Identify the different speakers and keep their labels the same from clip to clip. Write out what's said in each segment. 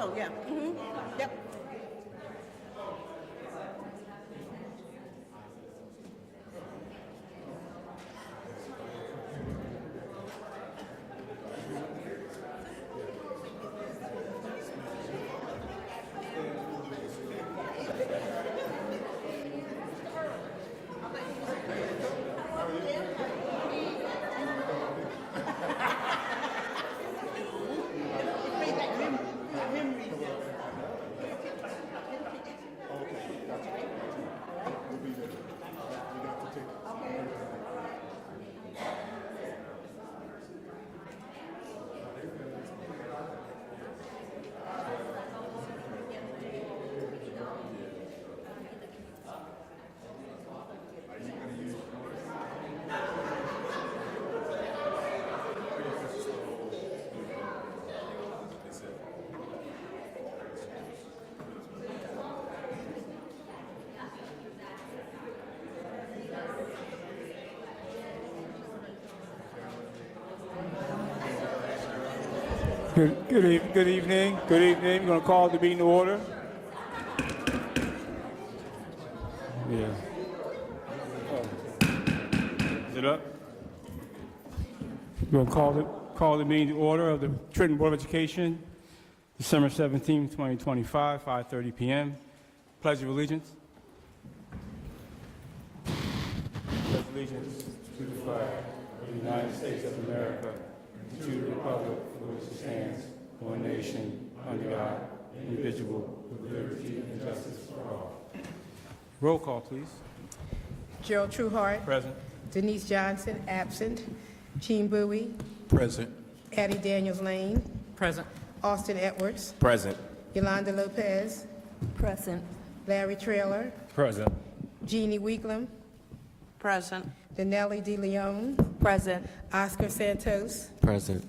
Speaker 1: Oh, yeah. Yep.
Speaker 2: Good evening. We're going to call the meeting to order. Yeah. Is it up? We're going to call the meeting to order of the Trenton Board of Education, December 17, 2025, 5:30 p.m. Pledge of Allegiance. Pledge allegiance to the flag of the United States of America, to the republic for which it stands, one nation, under God, indivisible, with liberty and justice for all. Roll call, please.
Speaker 3: Gerald Trueheart.
Speaker 2: Present.
Speaker 3: Denise Johnson, absent. Gene Bowie.
Speaker 4: Present.
Speaker 3: Addie Daniels Lane.
Speaker 5: Present.
Speaker 3: Austin Edwards.
Speaker 4: Present.
Speaker 3: Yolanda Lopez.
Speaker 5: Present.
Speaker 3: Larry Trailer.
Speaker 4: Present.
Speaker 3: Jeannie Weeklam.
Speaker 5: Present.
Speaker 3: Danelli De Leon.
Speaker 5: Present.
Speaker 3: Oscar Santos.
Speaker 4: Present.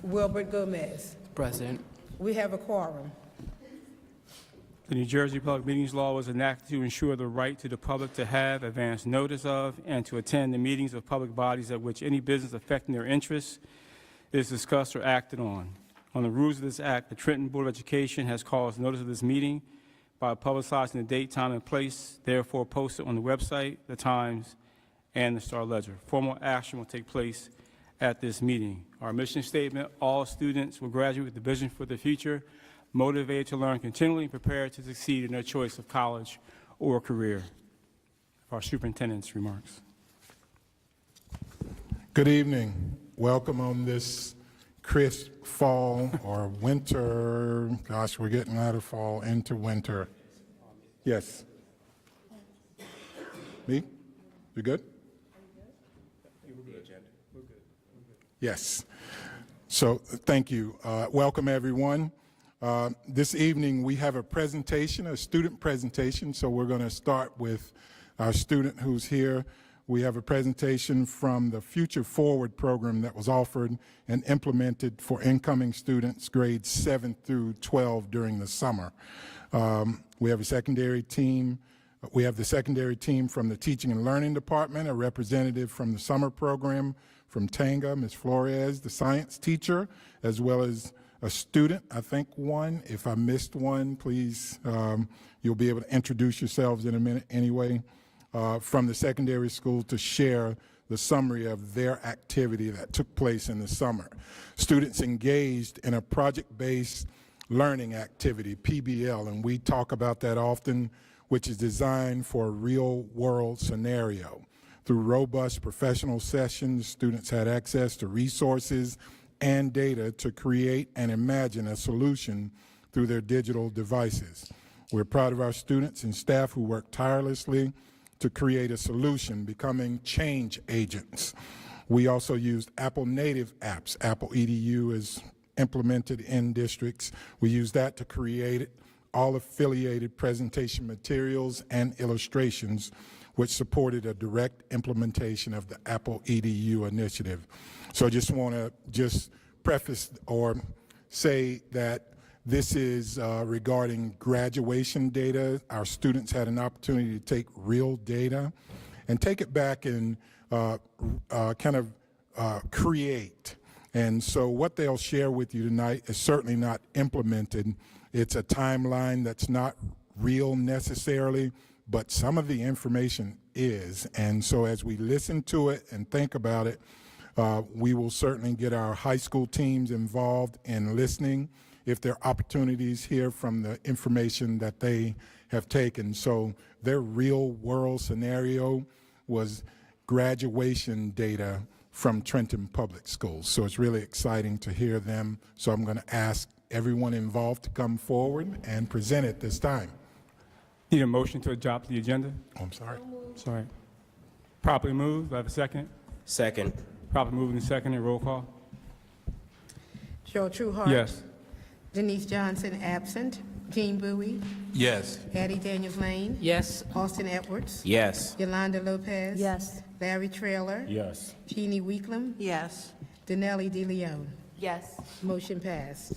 Speaker 3: Wilbert Gomez.
Speaker 4: Present.
Speaker 3: We have a quorum.
Speaker 2: The New Jersey Public Meetings Law was enacted to ensure the right to the public to have advance notice of and to attend the meetings of public bodies at which any business affecting their interests is discussed or acted on. On the rules of this act, the Trenton Board of Education has caused notice of this meeting by publicizing the date, time, and place, therefore posted on the website, the Times, and the Star Ledger. Formal action will take place at this meeting. Our mission statement: all students will graduate with a vision for the future, motivated to learn continually, and prepared to succeed in their choice of college or career. Our superintendent's remarks.
Speaker 6: Good evening. Welcome on this crisp fall or winter. Gosh, we're getting out of fall into winter. Yes. Me? You good? Yes. So thank you. Welcome, everyone. This evening we have a presentation, a student presentation. So we're going to start with our student who's here. We have a presentation from the Future Forward program that was offered and implemented for incoming students grades 7 through 12 during the summer. We have a secondary team. We have the secondary team from the Teaching and Learning Department, a representative from the summer program from Tanga, Ms. Flores, the science teacher, as well as a student, I think one. If I missed one, please, you'll be able to introduce yourselves in a minute anyway, from the secondary school to share the summary of their activity that took place in the summer. Students engaged in a project-based learning activity, PBL, and we talk about that often, which is designed for a real-world scenario. Through robust professional sessions, students had access to resources and data to create and imagine a solution through their digital devices. We're proud of our students and staff who work tirelessly to create a solution, becoming change agents. We also used Apple native apps. Apple EDU is implemented in districts. We use that to create all affiliated presentation materials and illustrations, which supported a direct implementation of the Apple EDU initiative. So I just want to preface or say that this is regarding graduation data. Our students had an opportunity to take real data and take it back and create. And so what they'll share with you tonight is certainly not implemented It's a timeline that's not real necessarily, but some of the information is. And so as we listen to it and think about it, we will certainly get our high school teams involved in listening if there are opportunities here from the information that they have taken. So their real world scenario was graduation data from Trenton Public Schools. So it's really exciting to hear them. So I'm going to ask everyone involved to come forward and present it this time.
Speaker 2: Need a motion to adopt the agenda?
Speaker 6: Oh, I'm sorry.
Speaker 2: Sorry. Properly moved. Do I have a second?
Speaker 1: Second.
Speaker 2: Properly moved and seconded. Roll call.
Speaker 3: Joe Trueheart.
Speaker 2: Yes.
Speaker 3: Denise Johnson, absent. Gene Bowie.
Speaker 1: Yes.
Speaker 3: Addie Daniels-Lane.
Speaker 1: Yes.
Speaker 3: Austin Edwards.
Speaker 1: Yes.
Speaker 3: Yolanda Lopez.
Speaker 5: Yes.
Speaker 3: Larry Traylor.
Speaker 1: Yes.
Speaker 3: Jeannie Weeklam.
Speaker 5: Yes.
Speaker 3: Denelli DeLeon.
Speaker 5: Yes.
Speaker 3: Motion passed.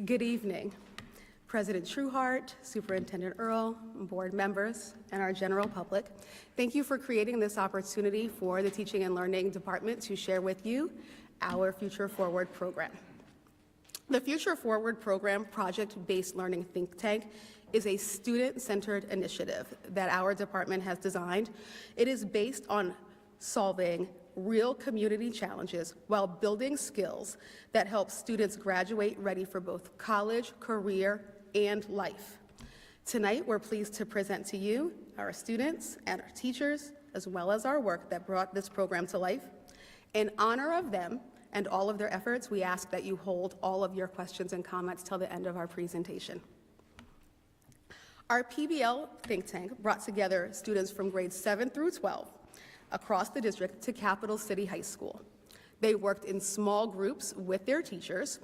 Speaker 4: Good evening, President Trueheart, Superintendent Earl, board members, and our general public. Thank you for creating this opportunity for the Teaching and Learning Department to share with you our Future Forward program. The Future Forward program, project-based learning think tank, is a student-centered initiative that our department has designed. It is based on solving real community challenges while building skills that help students graduate ready for both college, career, and life. Tonight, we're pleased to present to you our students and our teachers, as well as our work that brought this program to life. In honor of them and all of their efforts, we ask that you hold all of your questions and comments till the end of our presentation. Our PBL think tank brought together students from grades 7 through 12 across the district to Capital City High School. They worked in small groups with their teachers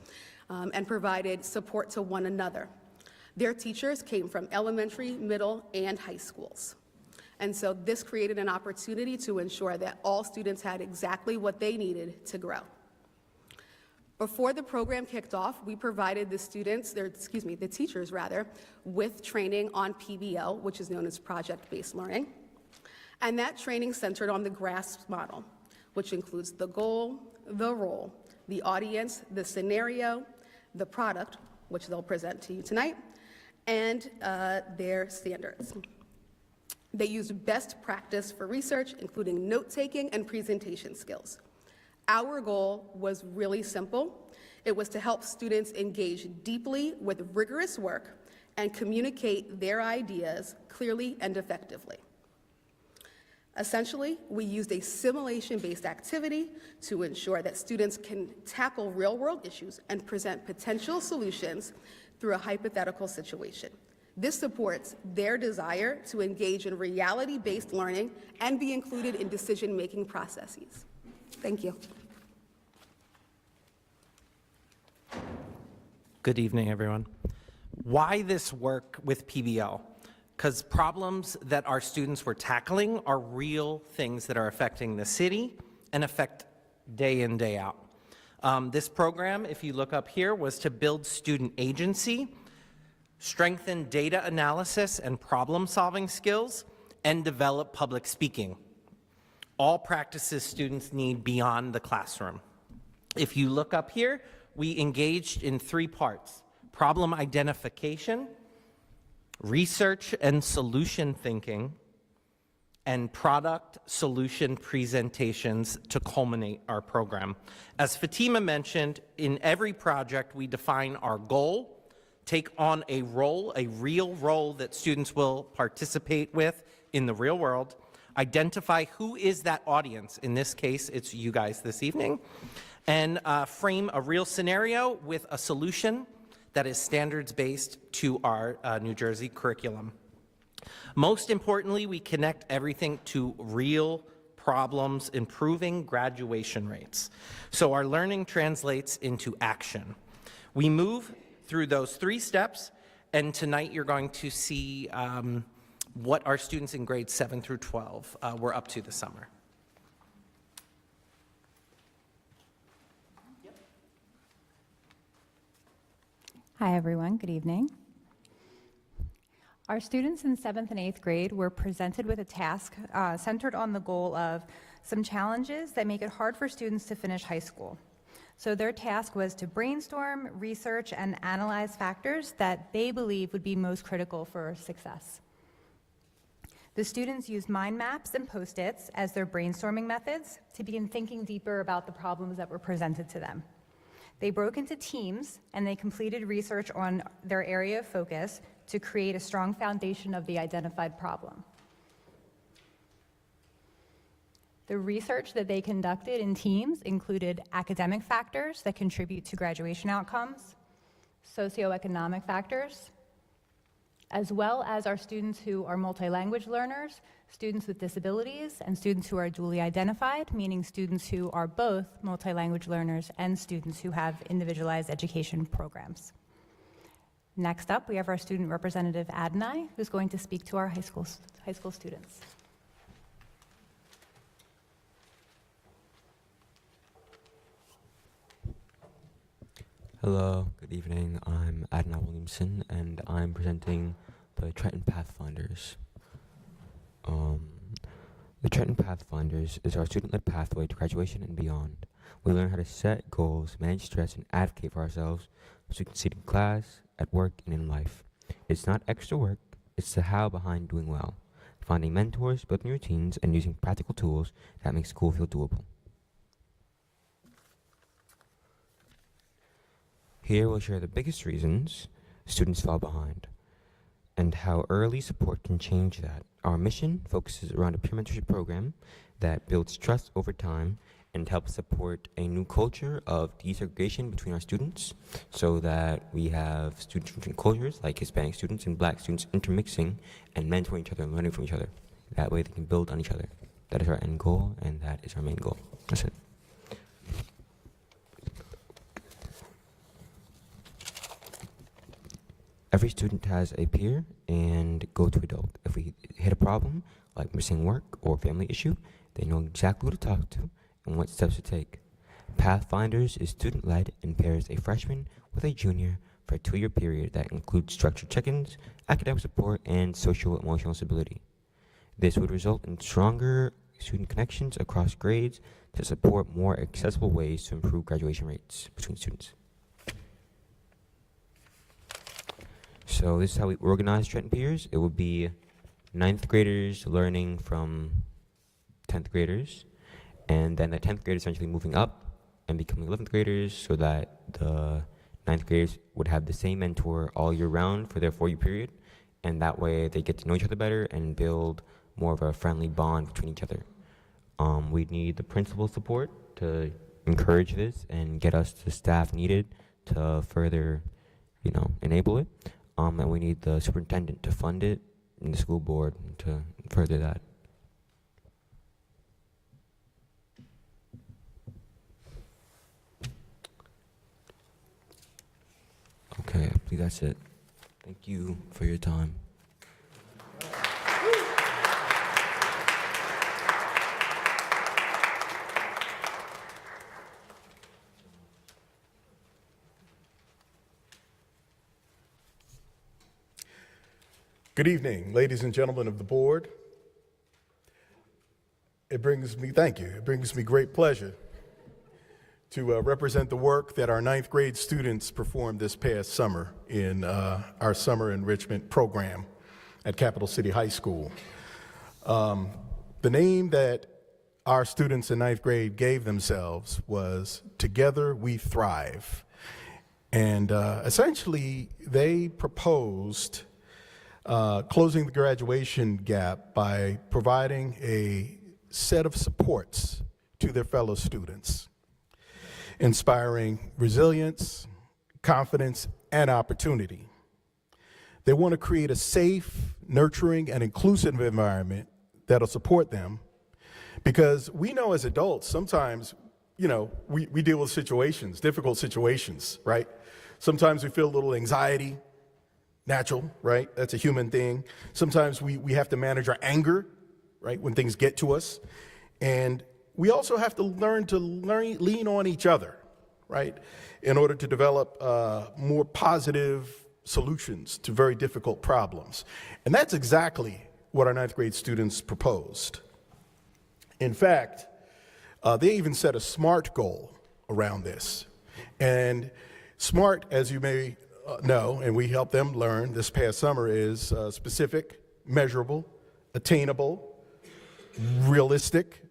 Speaker 4: and provided support to one another. Their teachers came from elementary, middle, and high schools. And so this created an opportunity to ensure that all students had exactly what they needed to grow. Before the program kicked off, we provided the teachers with training on PBL, which is known as project-based learning. And that training centered on the GRASP model, which includes the goal, the role, the audience, the scenario, the product, which they'll present to you tonight, and their standards. They used best practice for research, including note-taking and presentation skills. Our goal was really simple. It was to help students engage deeply with rigorous work and communicate their ideas clearly and effectively. Essentially, we used a simulation-based activity to ensure that students can tackle real-world issues and present potential solutions through a hypothetical situation. This supports their desire to engage in reality-based learning and be included in decision-making processes. Thank you.
Speaker 7: Good evening, everyone. Why this work with PBL? Because problems that our students were tackling are real things that are affecting the city and affect day in, day out. This program, if you look up here, was to build student agency, strengthen data analysis and problem-solving skills, and develop public speaking. All practices students need beyond the classroom. If you look up here, we engaged in 3 parts: problem identification, research and solution thinking, and product solution presentations to culminate our program. As Fatima mentioned, in every project we define our goal, take on a role, a real role that students will participate with in the real world, identify who is that audience, in this case it's you guys this evening, and frame a real scenario with a solution that is standards-based to our New Jersey curriculum. Most importantly, we connect everything to real problems, improving graduation rates. So our learning translates into action. We move through those 3 steps, and tonight you're going to see what our students in grades 7 through 12 were up to this summer.
Speaker 8: Hi, everyone. Good evening. Our students in 7th and 8th grade were presented with a task centered on the goal of some challenges that make it hard for students to finish high school. So their task was to brainstorm, research, and analyze factors that they believe would be most critical for success. The students used mind maps and Post-its as their brainstorming methods to begin thinking deeper about the problems that were presented to them. They broke into teams and they completed research on their area of focus to create a strong foundation of the identified problem. The research that they conducted in teams included academic factors that contribute to graduation outcomes, socioeconomic factors, as well as our students who are multi-language learners, students with disabilities, and students who are dually identified, meaning students who are both multi-language learners and students who have individualized education programs. Next up, we have our student representative, Adonai, who's going to speak to our high school students.
Speaker 1: Hello, good evening. I'm Adnan Williamson, and I'm presenting the Trenton Pathfinders. The Trenton Pathfinders is our student-led pathway to graduation and beyond. We learn how to set goals, manage stress, and advocate for ourselves so we can succeed in class, at work, and in life. It's not extra work, it's the how behind doing well. Finding mentors, building routines, and using practical tools that make school feel doable. Here we'll share the biggest reasons students fall behind and how early support can change that. Our mission focuses around a peer mentorship program that builds trust over time and helps support a new culture of desegregation between our students so that we have students from different cultures like Hispanic students and Black students intermixing and mentoring each other and learning from each other. That way they can build on each other. That is our end goal and that is our main goal. That's it. Every student has a peer and go-to adult. If we hit a problem, like missing work or family issue, they know exactly who to talk to and what steps to take. Pathfinders is student-led and pairs a freshman with a junior for a 2-year period that includes structured check-ins, academic support, and social-emotional stability. This would result in stronger student connections across grades to support more accessible ways to improve graduation rates between students. So this is how we organize Trenton peers. It would be 9th graders learning from 10th graders, and then the 10th graders essentially moving up and becoming 11th graders so that the 9th graders would have the same mentor all year round for their 4-year period, and that way they get to know each other better and build more of a friendly bond between each other. We need the principal support to encourage this and get us the staff needed to further, enable it. And we need the superintendent to fund it and the school board to further that. Okay, I believe that's it. Thank you for your time.
Speaker 9: Good evening, ladies and gentlemen of the board. Thank you. It brings me great pleasure to represent the work that our 9th grade students performed this past summer in our summer enrichment program at Capital City High School. The name that our students in 9th grade gave themselves was Together We Thrive. And essentially, they proposed closing the graduation gap by providing a set of supports to their fellow students, inspiring resilience, confidence, and opportunity. They want to create a safe, nurturing, and inclusive environment that'll support them because we know as adults, sometimes, we deal with situations, difficult situations, right? Sometimes we feel a little anxiety. Natural, right? That's a human thing. Sometimes we have to manage our anger, right, when things get to us. And we also have to lean on each other, right, in order to develop more positive solutions to very difficult problems. And that's exactly what our 9th grade students proposed. In fact, They even set a SMART goal around this. And SMART, as you may know, and we helped them learn this past summer, is specific, measurable, attainable, realistic,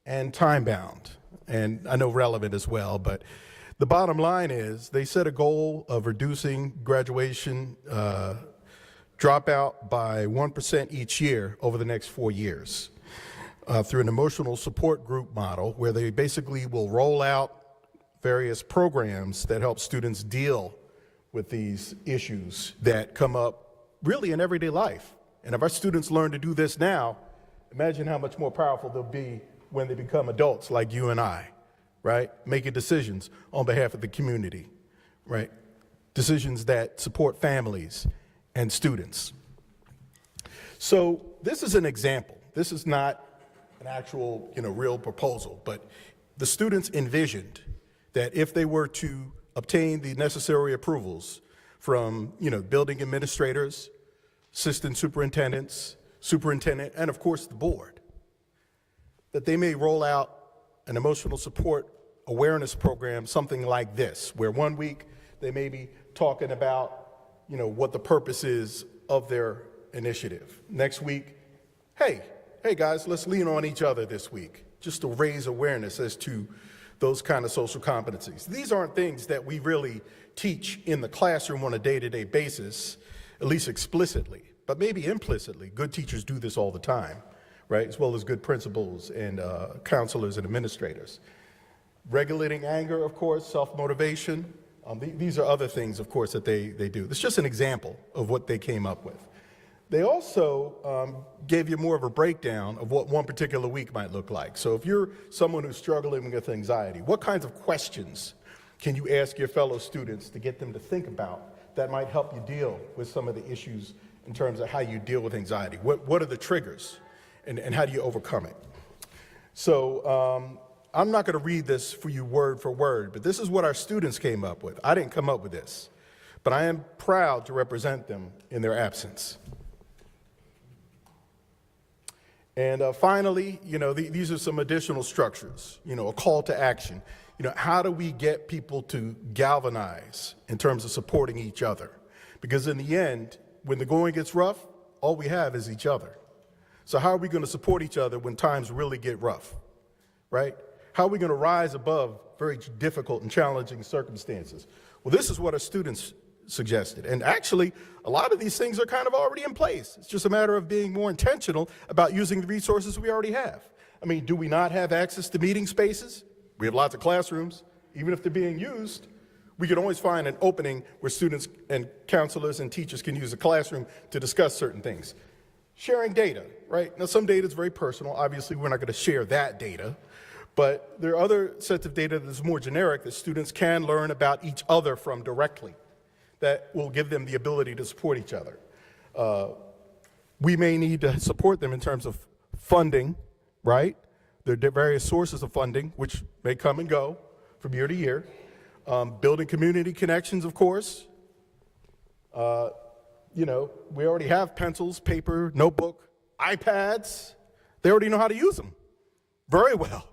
Speaker 9: and time-bound. And I know relevant as well, but the bottom line is they set a goal of reducing graduation dropout by 1% each year over the next 4 years through an emotional support group model where they basically will roll out various programs that help students deal with these issues that come up really in everyday life. And if our students learn to do this now, imagine how much more powerful they'll be when they become adults like you and I, right? Making decisions on behalf of the community, right? Decisions that support families and students. So this is an example. This is not an actual, real proposal, but the students envisioned that if they were to obtain the necessary approvals from, building administrators, assistant superintendents, superintendent, and of course the board, that they may roll out an emotional support awareness program, something like this, where 1 week they may be talking about, what the purpose is of their initiative. Next week, hey guys, let's lean on each other this week, just to raise awareness as to those kind of social competencies. These aren't things that we really teach in the classroom on a day-to-day basis, at least explicitly, but maybe implicitly. Good teachers do this all the time, right? As well as good principals and counselors and administrators. Regulating anger, of course, self-motivation. These are other things, of course, that they do. It's just an example of what they came up with. They also gave you more of a breakdown of what one particular week might look like. So if you're someone who's struggling with anxiety, what kinds of questions can you ask your fellow students to get them to think about that might help you deal with some of the issues in terms of how you deal with anxiety? What are the triggers, and how do you overcome it? So I'm not going to read this for you word for word, but this is what our students came up with. I didn't come up with this, but I am proud to represent them in their absence. And finally, these are some additional structures, a call to action. How do we get people to galvanize in terms of supporting each other? Because in the end, when the going gets rough, all we have is each other. So how are we going to support each other when times really get rough, right? How are we going to rise above very difficult and challenging circumstances? Well, this is what our students suggested. And actually, a lot of these things are kind of already in place. It's just a matter of being more intentional about using the resources we already have. I mean, do we not have access to meeting spaces? We have lots of classrooms. Even if they're being used, we can always find an opening where students and counselors and teachers can use a classroom to discuss certain things. Sharing data, right? Now, some data is very personal. Obviously, we're not going to share that data. But there are other sets of data that's more generic that students can learn about each other from directly that will give them the ability to support each other. We may need to support them in terms of funding, right? There are various sources of funding, which may come and go from year to year. Building community connections, of course. We already have pencils, paper, notebook, iPads. They already know how to use them very well.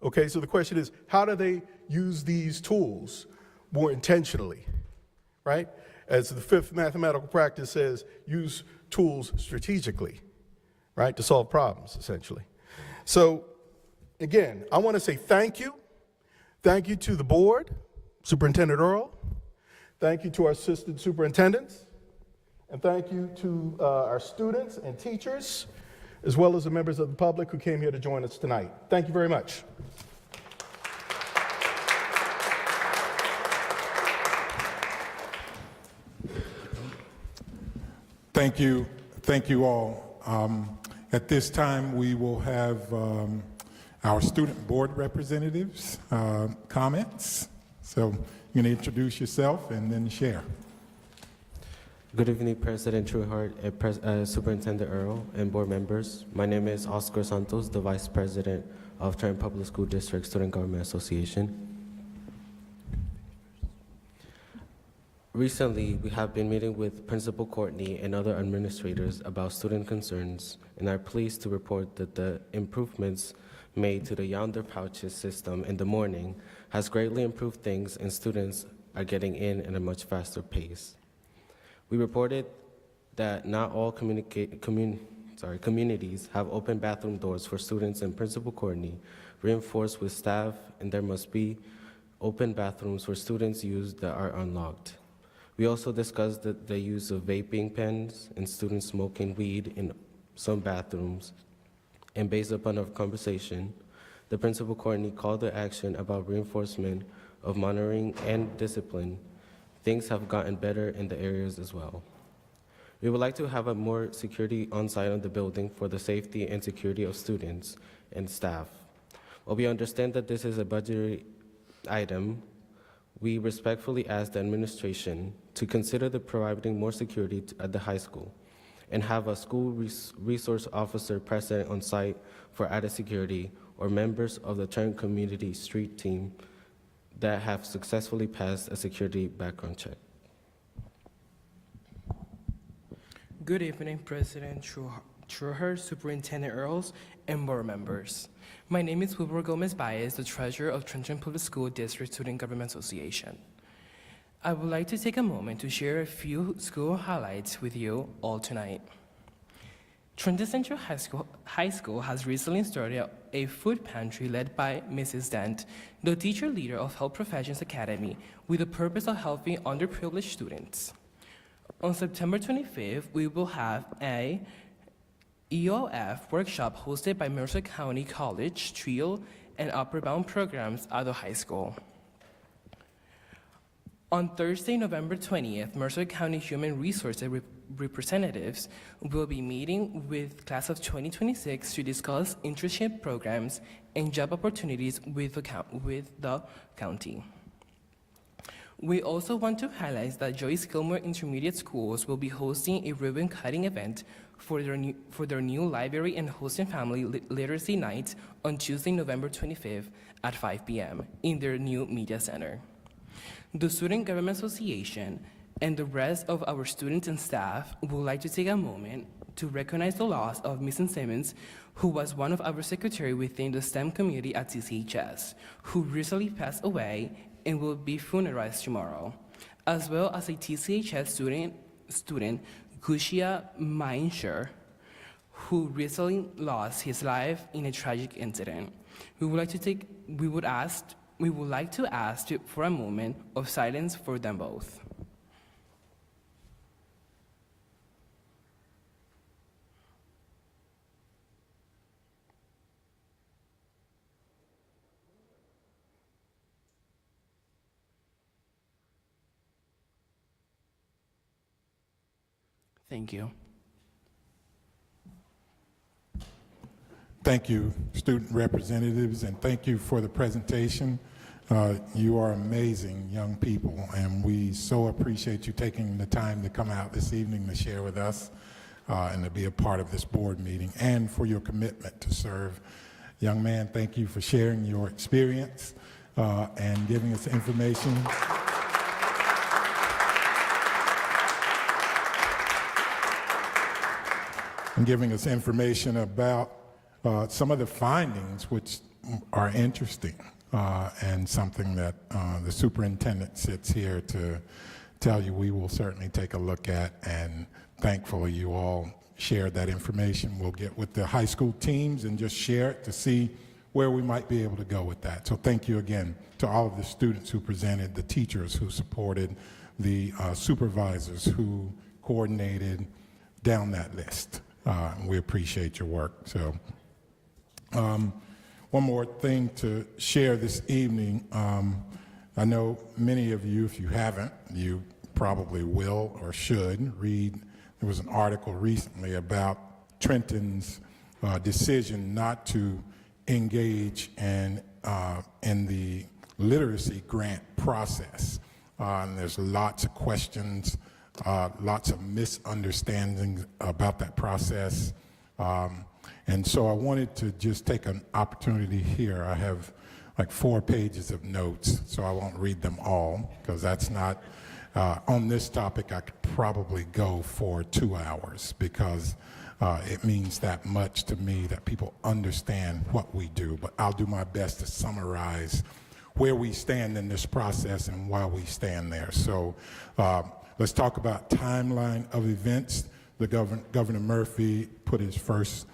Speaker 9: Okay, so the question is, how do they use these tools more intentionally, right? As the fifth mathematical practice says, use tools strategically, right, to solve problems, essentially. So, again, I want to say thank you. Thank you to the board, Superintendent Earl. Thank you to our assistant superintendents. And thank you to our students and teachers, as well as the members of the public who came here to join us tonight. Thank you very much.
Speaker 6: Thank you all. At this time, we will have our student board representatives comments. So you're going to introduce yourself and then share.
Speaker 10: Good evening, President Trueheart, Superintendent Earl, and board members. My name is Oscar Santos, the Vice President of Trenton Public School District Student Government Association. Recently, we have been meeting with Principal Courtney and other administrators about student concerns, and are pleased to report that the improvements made to the Yonder pouches system in the morning has greatly improved things, and students are getting in at a much faster pace. We reported that not all communities have open bathroom doors for students, and Principal Courtney reinforced with staff, and there must be open bathrooms for students use that are unlocked. We also discussed the use of vaping pens and students smoking weed in some bathrooms, and based upon our conversation, the Principal Courtney called to action about reinforcement of monitoring and discipline. Things have gotten better in the areas as well. We would like to have a more security on-site on the building for the safety and security of students and staff. While we understand that this is a budgetary item, we respectfully ask the administration to consider providing more security at the high school and have a school resource officer present on site for added security, or members of the Trenton Community Street Team that have successfully passed a security background check.
Speaker 11: Good evening, President Trueheart, Superintendent Earls, and board members. My name is Wilbur Gomez Baez, the Treasurer of Trenton Public School District Student Government Association. I would like to take a moment to share a few school highlights with you all tonight. Trenton Central High School has recently started a food pantry led by Mrs. Dent, the teacher leader of Health Professions Academy, with the purpose of helping underprivileged students. On September 25th, we will have a EOF workshop hosted by Mercer County College, TRIO, and Upper Bound programs at the high school. On Thursday, November 20th, Mercer County Human Resources representatives will be meeting with class of 2026 to discuss internship programs and job opportunities with the county. We also want to highlight that Joyce Gilmore Intermediate Schools will be hosting a ribbon cutting event for their new library and hosting family literacy night on Tuesday, November 25th at 5 p.m. in their new media center. The Student Government Association and the rest of our students and staff would like to take a moment to recognize the loss of Mrs. Simmons, who was one of our secretary within the STEM community at TCHS, who recently passed away and will be funeralized tomorrow, as well as a TCHS student Gushia Mainsher, who recently lost his life in a tragic incident. We would like to ask for a moment of silence for them both. Thank you.
Speaker 6: Thank you, student representatives, and thank you for the presentation. You are amazing young people, and we so appreciate you taking the time to come out this evening to share with us and to be a part of this board meeting, and for your commitment to serve. Young man, thank you for sharing your experience and giving us information. And giving us information about some of the findings, which are interesting, and something that the superintendent sits here to tell you we will certainly take a look at, and thankfully you all shared that information. We'll get with the high school teams and just share it to see where we might be able to go with that. So thank you again to all of the students who presented, the teachers who supported, the supervisors who coordinated down that list. We appreciate your work. So one more thing to share this evening. I know many of you, if you haven't, you probably will or should read. There was an article recently about Trenton's decision not to engage in the literacy grant process. And there's lots of questions, lots of misunderstandings about that process. And so I wanted to just take an opportunity here. I have like 4 pages of notes, so I won't read them all, because that's not, on this topic I could probably go for 2 hours, because It means that much to me that people understand what we do, but I'll do my best to summarize where we stand in this process and why we stand there. So let's talk about timeline of events. Governor Murphy put his first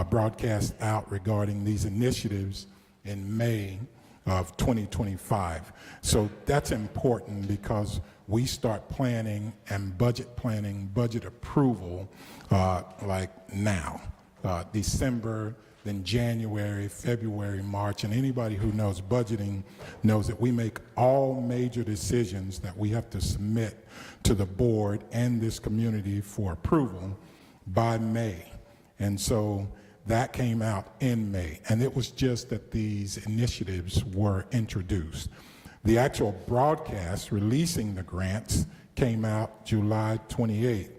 Speaker 6: broadcast out regarding these initiatives in May of 2025. So that's important because we start planning and budget approval like now, December, then January, February, March, and anybody who knows budgeting knows that we make all major decisions that we have to submit to the board and this community for approval by May. And so that came out in May, and it was just that these initiatives were introduced. The actual broadcast releasing the grants came out July 28th.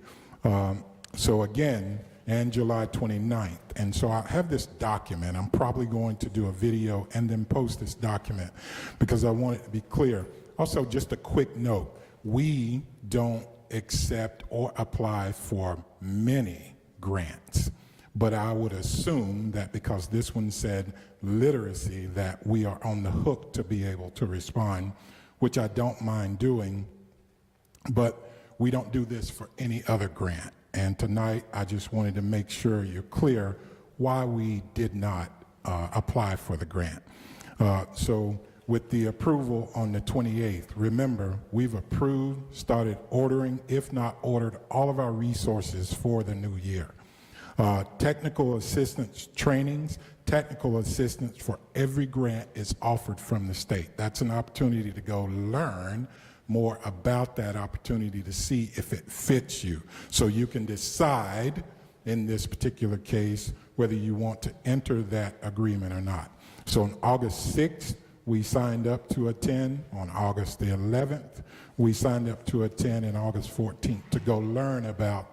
Speaker 6: So again, and July 29th. And so I have this document. I'm probably going to do a video and then post this document because I want it to be clear. Also, just a quick note, we don't accept or apply for many grants, but I would assume that because this one said literacy, that we are on the hook to be able to respond, which I don't mind doing, but we don't do this for any other grant. And tonight, I just wanted to make sure you're clear why we did not apply for the grant. So with the approval on the 28th, remember, we've approved, started ordering, if not ordered, all of our resources for the new year. Technical assistance trainings, technical assistance for every grant is offered from the state. That's an opportunity to go learn more about that opportunity to see if it fits you. So you can decide in this particular case whether you want to enter that agreement or not. So on August 6th, we signed up to attend. On August the 11th, we signed up to attend, and August 14th to go learn about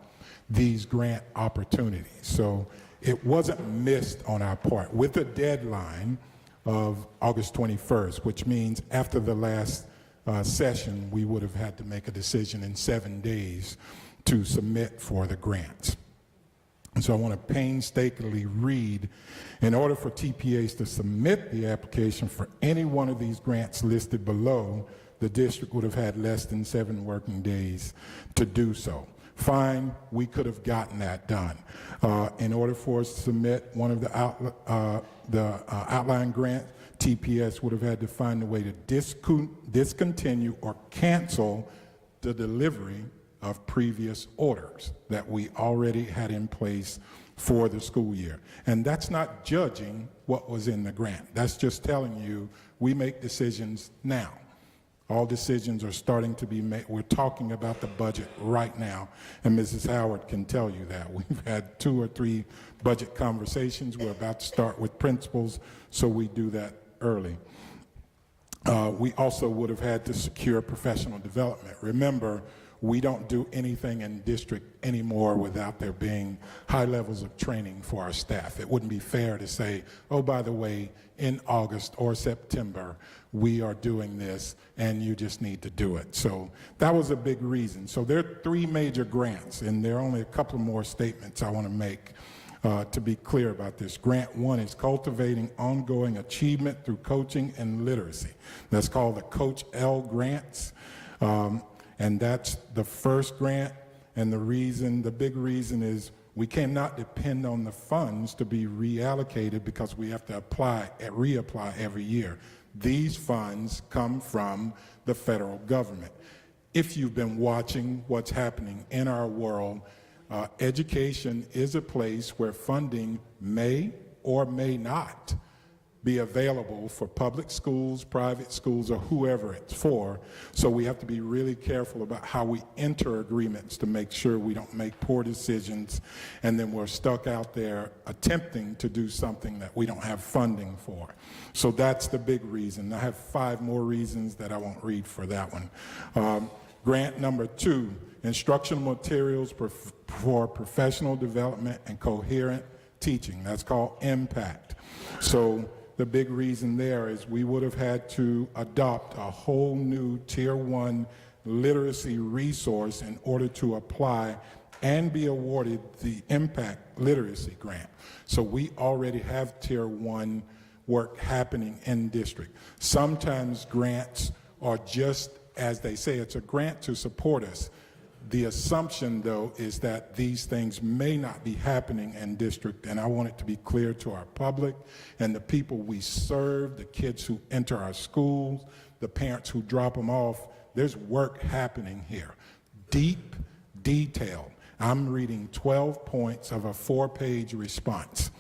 Speaker 6: these grant opportunities. So it wasn't missed on our part with a deadline of August 21st, which means after the last session, we would have had to make a decision in 7 days to submit for the grants. And so I want to painstakingly read, in order for TPAs to submit the application for any one of these grants listed below, the district would have had less than 7 working days to do so. Fine, we could have gotten that done. In order for us to submit one of the outline grants, TPS would have had to find a way to discontinue or cancel the delivery of previous orders that we already had in place for the school year. And that's not judging what was in the grant. That's just telling you we make decisions now. All decisions are starting to be made. We're talking about the budget right now, and Mrs. Howard can tell you that. We've had 2 or 3 budget conversations. We're about to start with principals, so we do that early. We also would have had to secure professional development. Remember, we don't do anything in district anymore without there being high levels of training for our staff. It wouldn't be fair to say, oh, by the way, in August or September, we are doing this and you just need to do it. So that was a big reason. So there are 3 major grants, and there are only a couple more statements I want to make to be clear about this. Grant 1 is Cultivating Ongoing Achievement Through Coaching and Literacy. That's called the Coach L grants. And that's the first grant, and the big reason is we cannot depend on the funds to be reallocated because we have to reapply every year. These funds come from the federal government. If you've been watching what's happening in our world, education is a place where funding may or may not be available for public schools, private schools, or whoever it's for. So we have to be really careful about how we enter agreements to make sure we don't make poor decisions and then we're stuck out there attempting to do something that we don't have funding for. So that's the big reason. I have 5 more reasons that I won't read for that one. Grant number 2, instructional materials for professional development and coherent teaching. That's called IMPACT. So the big reason there is we would have had to adopt a whole new Tier 1 literacy resource in order to apply and be awarded the Impact Literacy Grant. So we already have Tier 1 work happening in district. Sometimes grants are just, as they say, it's a grant to support us. The assumption, though, is that these things may not be happening in district, and I want it to be clear to our public and the people we serve, the kids who enter our schools, the parents who drop them off. There's work happening here. Deep, detailed. I'm reading 12 points of a 4-page response,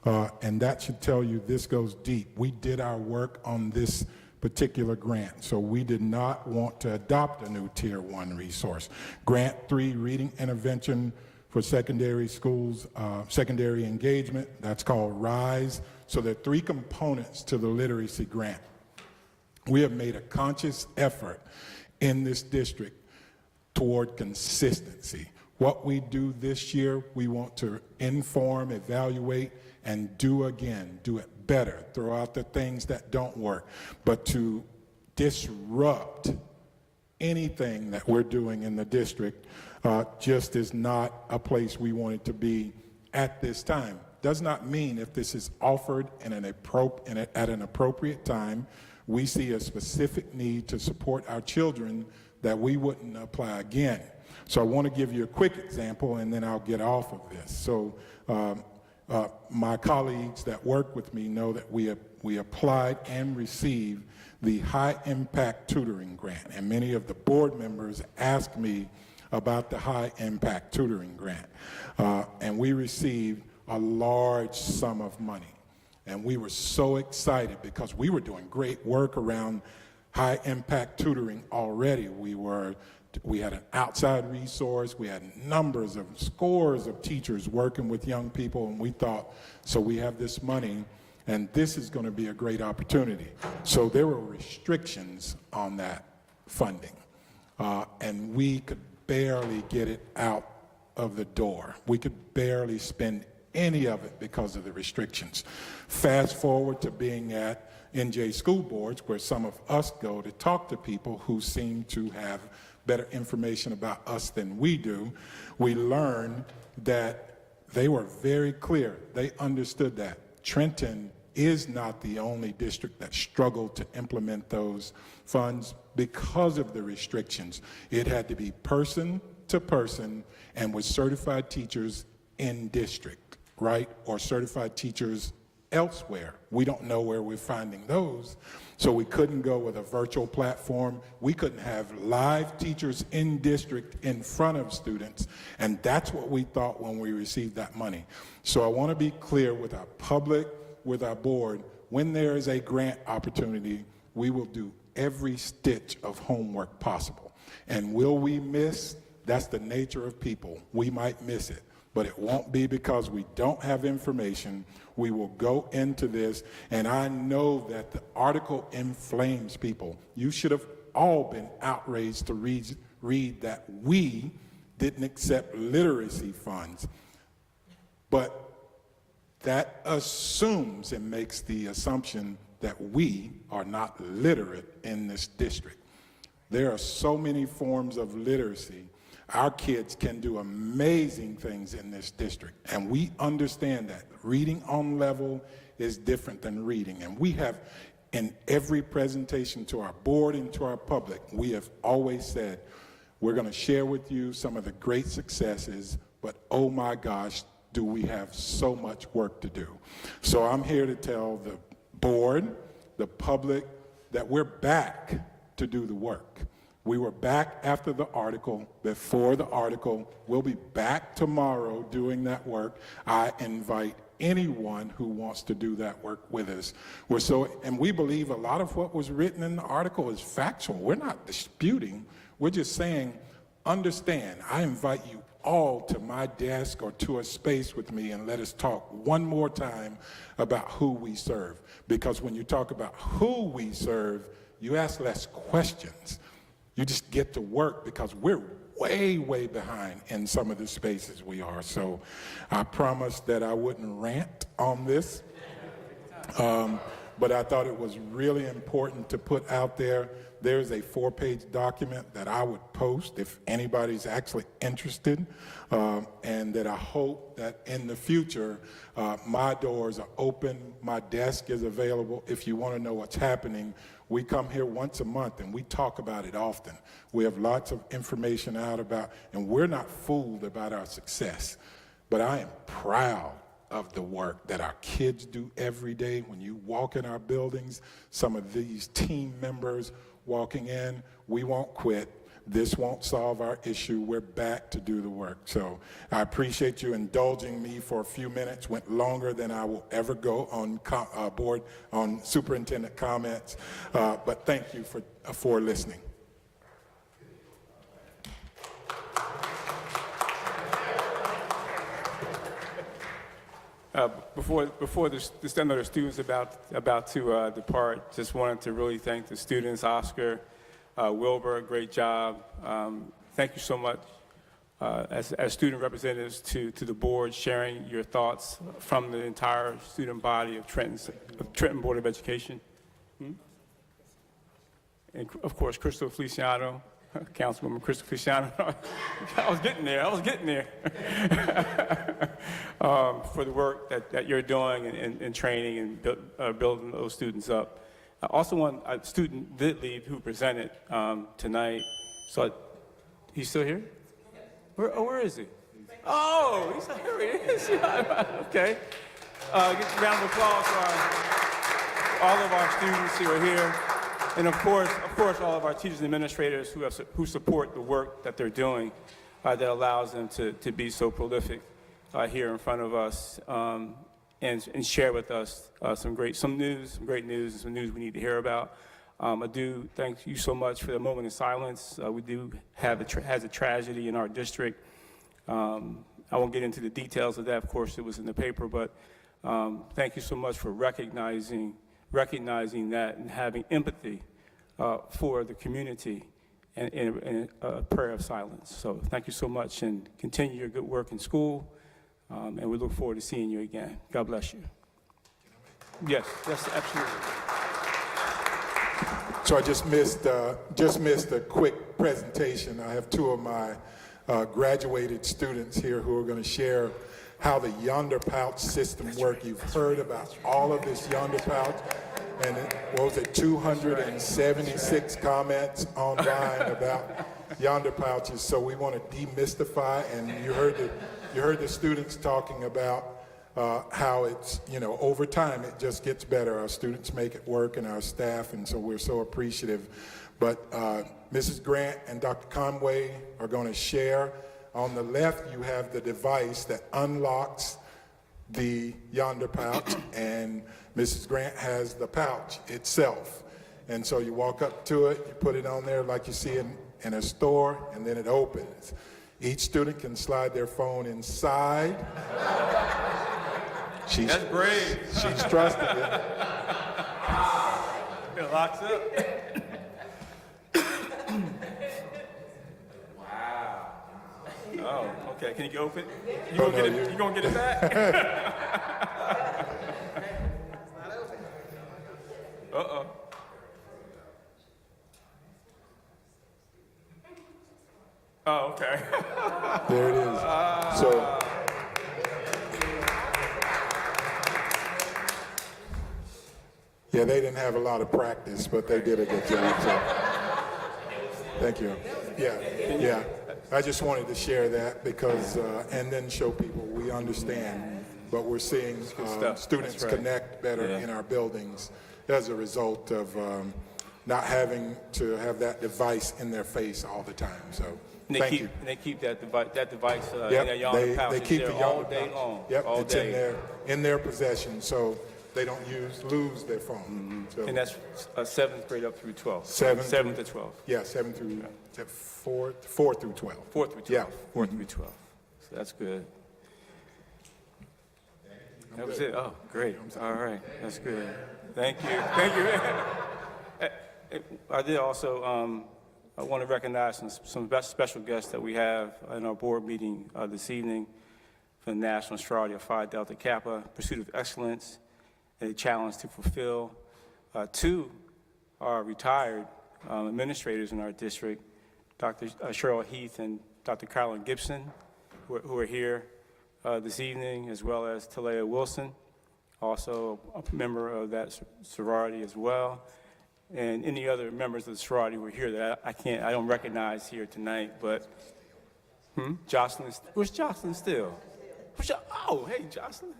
Speaker 6: and that should tell you this goes deep. We did our work on this particular grant, so we did not want to adopt a new Tier 1 resource. Grant 3, Reading Intervention for Secondary Schools, Secondary Engagement, that's called RISE. So there are 3 components to the literacy grant. We have made a conscious effort in this district toward consistency. What we do this year, we want to inform, evaluate, and do again, do it better, throw out the things that don't work. But to disrupt anything that we're doing in the district just is not a place we want it to be at this time. Does not mean if this is offered at an appropriate time, we see a specific need to support our children, that we wouldn't apply again. So I want to give you a quick example, and then I'll get off of this. So my colleagues that work with me know that we applied and received the High Impact Tutoring Grant, and many of the board members asked me about the High Impact Tutoring Grant. And we received a large sum of money. And we were so excited because we were doing great work around high impact tutoring already. We had an outside resource, we had scores of teachers working with young people, and we thought, so we have this money, and this is going to be a great opportunity. So there were restrictions on that funding, and we could barely get it out of the door. We could barely spend any of it because of the restrictions. Fast forward to being at NJ school boards, where some of us go to talk to people who seem to have better information about us than we do. We learned that they were very clear. They understood that Trenton is not the only district that struggled to implement those funds because of the restrictions. It had to be person to person and with certified teachers in district, right? Or certified teachers elsewhere. We don't know where we're finding those. So we couldn't go with a virtual platform. We couldn't have live teachers in district in front of students. And that's what we thought when we received that money. So I want to be clear with our public, with our board, when there is a grant opportunity, we will do every stitch of homework possible. And will we miss? That's the nature of people. We might miss it, but it won't be because we don't have information. We will go into this, and I know that the article inflames people. You should have all been outraged to read that we didn't accept literacy funds, but that assumes and makes the assumption that we are not literate in this district. There are so many forms of literacy. Our kids can do amazing things in this district, and we understand that. Reading on level is different than reading, and we have, in every presentation to our board and to our public, we have always said, we're going to share with you some of the great successes, but oh my gosh, do we have so much work to do. So I'm here to tell the board, the public, that we're back to do the work. We were back after the article, before the article. We'll be back tomorrow doing that work. I invite anyone who wants to do that work with us. And we believe a lot of what was written in the article is factual. We're not disputing. We're just saying, understand, I invite you all to my desk or to a space with me and let us talk one more time about who we serve. Because when you talk about who we serve, you ask less questions. You just get to work because we're way, way behind in some of the spaces we are. So I promised that I wouldn't rant on this. but I thought it was really important to put out there. There's a 4-page document that I would post if anybody's actually interested, and that I hope that in the future, my doors are open, my desk is available. If you want to know what's happening, we come here once a month and we talk about it often. We have lots of information out about, and we're not fooled about our success, but I am proud of the work that our kids do every day. When you walk in our buildings, some of these team members walking in, we won't quit. This won't solve our issue. We're back to do the work. So I appreciate you indulging me for a few minutes. Went longer than I will ever go on board on superintendent comments. But thank you for listening.
Speaker 2: Before the other students about to depart, just wanted to really thank the students, Oscar, Wilbur, great job. Thank you so much as student representatives to the board, sharing your thoughts from the entire student body of Trenton Board of Education. And of course, Crystal Feliciano, Councilwoman Crystal Feliciano. I was getting there. For the work that you're doing in training and building those students up. I also want a student did leave who presented tonight. So he's still here? Where is he? Oh, here he is. Okay. Get a round of applause for all of our students who are here. And of course, all of our teachers and administrators who support the work that they're doing that allows them to be so prolific here in front of us and share with us some great news, and some news we need to hear about. I do thank you so much for the moment of silence. We do have a tragedy in our district. I won't get into the details of that. Of course, it was in the paper, but thank you so much for recognizing that and having empathy for the community and a prayer of silence. So thank you so much, and continue your good work in school, and we look forward to seeing you again. God bless you. Yes, absolutely.
Speaker 6: So I just missed a quick presentation. I have two of my graduated students here who are going to share how the Yonder Pouch system works. You've heard about all of this Yonder Pouch, and what was it, 276 comments online about Yonder Pouches. So we want to demystify, and you heard the students talking about how it's, over time it just gets better. Our students make it work, and our staff, and so we're so appreciative. But Mrs. Grant and Dr. Conway are going to share. On the left, you have the device that unlocks the Yonder Pouch, and Mrs. Grant has the pouch itself. And so you walk up to it, you put it on there like you see in a store, and then it opens. Each student can slide their phone inside.
Speaker 2: That's brave.
Speaker 6: She's trusted it.
Speaker 2: It locks up. Oh, okay. Can you open it? You gonna get it back? Uh-oh. Oh, okay.
Speaker 6: There it is. So, yeah, they didn't have a lot of practice, but they did a good job. So, thank you. Yeah. I just wanted to share that because, and then show people we understand, but we're seeing students connect better in our buildings as a result of not having to have that device in their face all the time. So, thank you.
Speaker 2: And they keep that device in their Yonder pouch.
Speaker 6: They keep the Yonder
Speaker 2: all day
Speaker 6: pouch.
Speaker 2: long.
Speaker 6: Yep,
Speaker 2: all
Speaker 6: it's
Speaker 2: day.
Speaker 6: in their possession, so they don't lose their phone. So,
Speaker 2: And that's 7th grade up through 12th.
Speaker 6: 7th
Speaker 2: to 12th.
Speaker 6: yeah, 7 through 4 through 12.
Speaker 2: 4 through 12.
Speaker 6: Yeah.
Speaker 2: 4 through 12. So that's good. That was it. Oh, great. All right. That's good. Thank you. Thank you. I did also I want to recognize some special guests that we have in our board meeting this evening for the National Sorority of Phi Delta Kappa, Pursuit of Excellence, a challenge to fulfill. Two are retired administrators in our district, Dr. Cheryl Heath and Dr. Carolyn Gibson, who are here this evening, as well as Talea Wilson, also a member of that sorority as well, and any other members of the sorority who are here that I don't recognize here tonight, but Jocelyn, where's Jocelyn Still? Oh, hey, Jocelyn.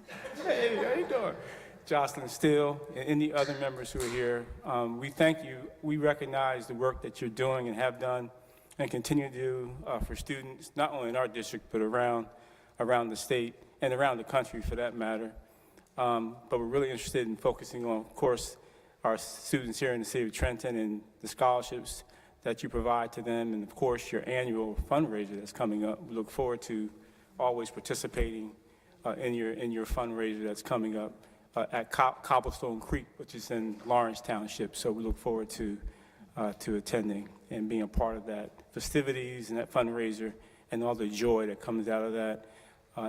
Speaker 2: Hey, how you doing? Jocelyn Still and any other members who are here, we thank you. We recognize the work that you're doing and have done and continue to do for students, not only in our district, but around the state and around the country for that matter. But we're really interested in focusing on, of course, our students here in the city of Trenton and the scholarships that you provide to them, and of course your annual fundraiser that's coming up. We look forward to always participating in your fundraiser that's coming up at Cobblestone Creek, which is in Lawrence Township. So we look forward to attending and being a part of that festivities and that fundraiser and all the joy that comes out of that,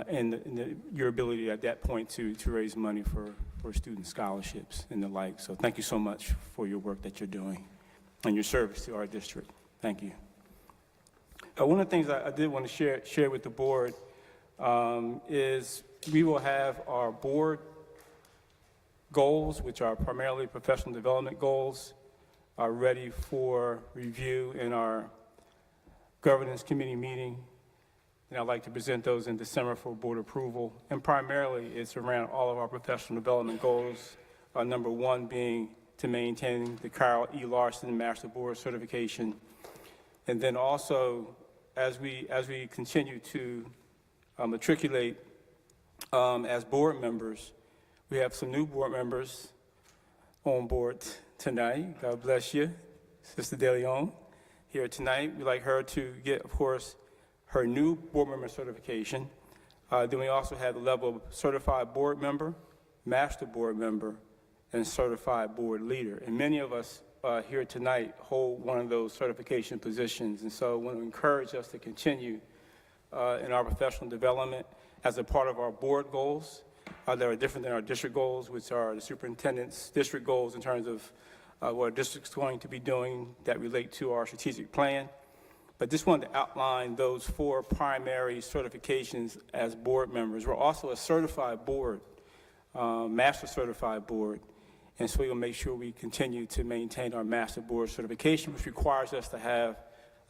Speaker 2: and your ability at that point to raise money for student scholarships and the like. So thank you so much for your work that you're doing and your service to our district. Thank you. One of the things I did want to share with the board is we will have our board goals, which are primarily professional development goals, are ready for review in our governance committee meeting. And I'd like to present those in December for board approval. And primarily, it's around all of our professional development goals. Number one being to maintain the Carl E. Larson Master Board certification. And then also, as we continue to matriculate as board members, we have some new board members on board tonight. God bless you, Sister De Leon, here tonight. We'd like her to get, of course, her new board member certification. Then we also have the level of certified board member, master board member, and certified board leader. And many of us here tonight hold one of those certification positions. And so I want to encourage us to continue in our professional development as a part of our board goals. That are different than our district goals, which are the superintendent's district goals in terms of what our district's going to be doing that relate to our strategic plan. But just wanted to outline those 4 primary certifications as board members. We're also a certified board, master certified board, and so we'll make sure we continue to maintain our master board certification, which requires us to have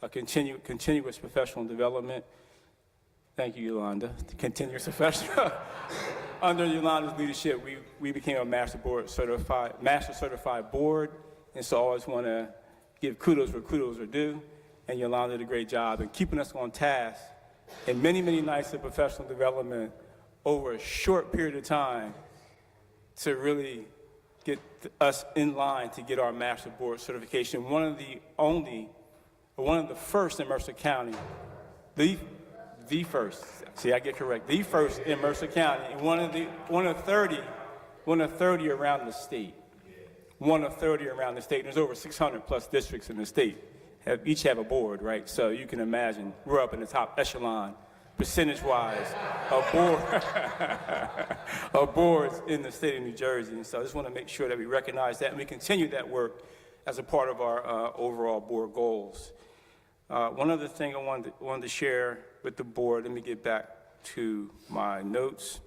Speaker 2: a continuous professional development. Thank you, Yolanda. Continuous professional. Under Yolanda's leadership, we became a master certified board, and so I always want to give kudos where kudos are due. And Yolanda did a great job in keeping us on task and many, many nights of professional development over a short period of time to really get us in line to get our master board certification. One of the first in Mercer County, the first. See, I get correct. The first in Mercer County, and one of 30 around the state. One of 30 around the state. There's over 600 plus districts in the state. Each have a board, right? So you can imagine we're up in the top echelon, percentage-wise, of boards in the state of New Jersey. And so I just want to make sure that we recognize that and we continue that work as a part of our overall board goals. One other thing I wanted to share with the board, let me get back to my notes.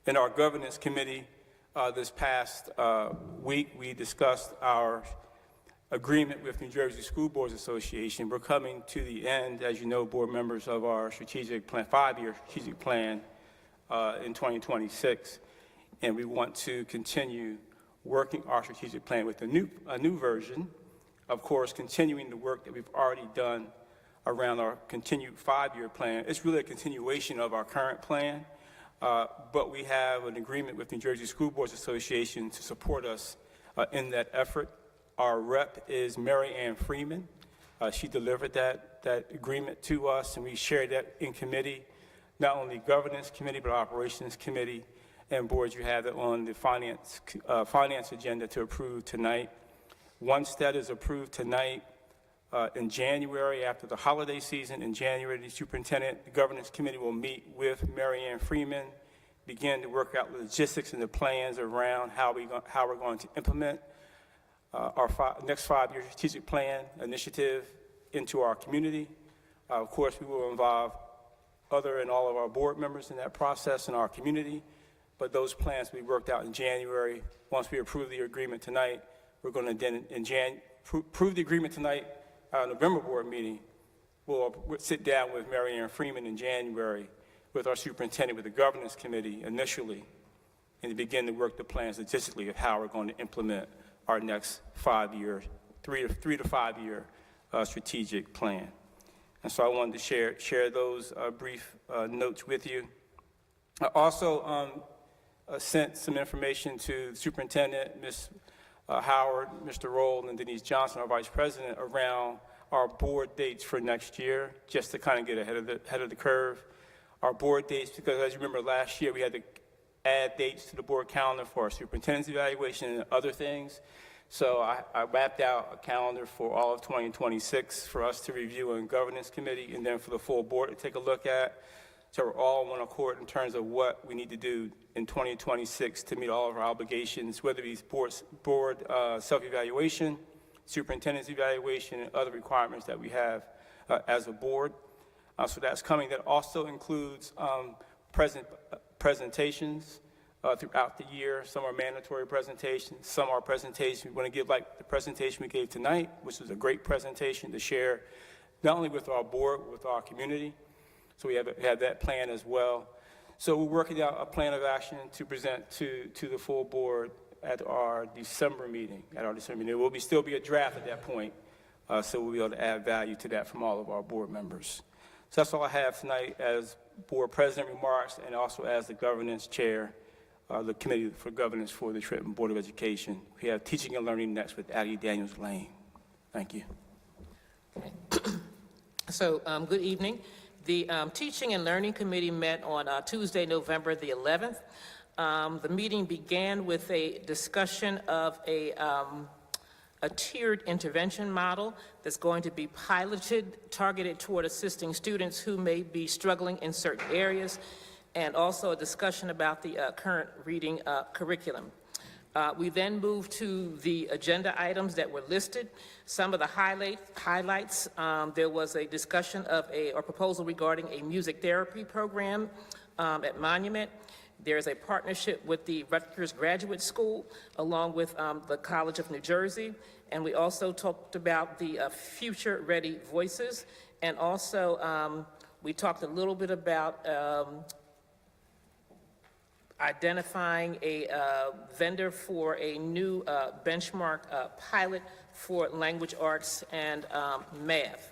Speaker 2: In our governance committee this past week, we discussed our agreement with New Jersey School Boards Association. We're coming to the end, as you know, board members, of our strategic plan, 5-year strategic plan in 2026, and we want to continue working our strategic plan with a new version. Of course, continuing the work that we've already done around our continued 5-year plan. It's really a continuation of our current plan, but we have an agreement with New Jersey School Boards Association to support us in that effort. Our rep is Mary Ann Freeman. She delivered that agreement to us, and we shared that in committee, not only governance committee, but operations committee, and boards. You have it on the finance agenda to approve tonight. Once that is approved tonight, in January, after the holiday season, in January, the governance committee will meet with Mary Ann Freeman begin to work out the logistics and the plans around how we're going to implement our next 5-year strategic plan initiative into our community. Of course, we will involve other and all of our board members in that process in our community, but those plans will be worked out in January. Once we approve the agreement tonight, we're going to then approve the agreement tonight at our November board meeting. We'll sit down with Mary Ann Freeman in January with our superintendent, with the governance committee initially, and to begin to work the plans logistically of how we're going to implement our next 5-year, 3 to 5 year strategic plan. And so I wanted to share those brief notes with you. I also sent some information to the superintendent, Ms. Howard, Mr. Roll, and Denise Johnson, our vice president, around our board dates for next year, just to kind of get ahead of the curve. Our board dates, because as you remember last year, we had to add dates to the board calendar for our superintendent's evaluation and other things. So I mapped out a calendar for all of 2026 for us to review in governance committee, and then for the full board to take a look at. So we're all on one accord in terms of what we need to do in 2026 to meet all of our obligations, whether it be board self-evaluation, superintendent's evaluation, and other requirements that we have as a board. So that's coming. That also includes presentations throughout the year. Some are mandatory presentations, some are presentations we want to give, like the presentation we gave tonight, which was a great presentation to share not only with our board, but with our community. So we have that plan as well. So we're working out a plan of action to present to the full board at our December meeting. There will still be a draft at that point, so we'll be able to add value to that from all of our board members. So that's all I have tonight as board president remarks, and also as the governance chair, the committee for governance for the Trenton Board of Education. We have teaching and learning next with Addie Daniels-Lane. Thank you.
Speaker 12: So good evening. The Teaching and Learning Committee met on Tuesday, November the 11th. The meeting began with a discussion of a tiered intervention model that's going to be piloted, targeted toward assisting students who may be struggling in certain areas, and also a discussion about the current reading curriculum. We then moved to the agenda items that were listed. Some of the highlights, there was a discussion of a proposal regarding a music therapy program at Monument. There's a partnership with the Rutgers Graduate School, along with the College of New Jersey. And we also talked about the Future Ready Voices. And also, we talked a little bit about identifying a vendor for a new benchmark pilot for language arts and math.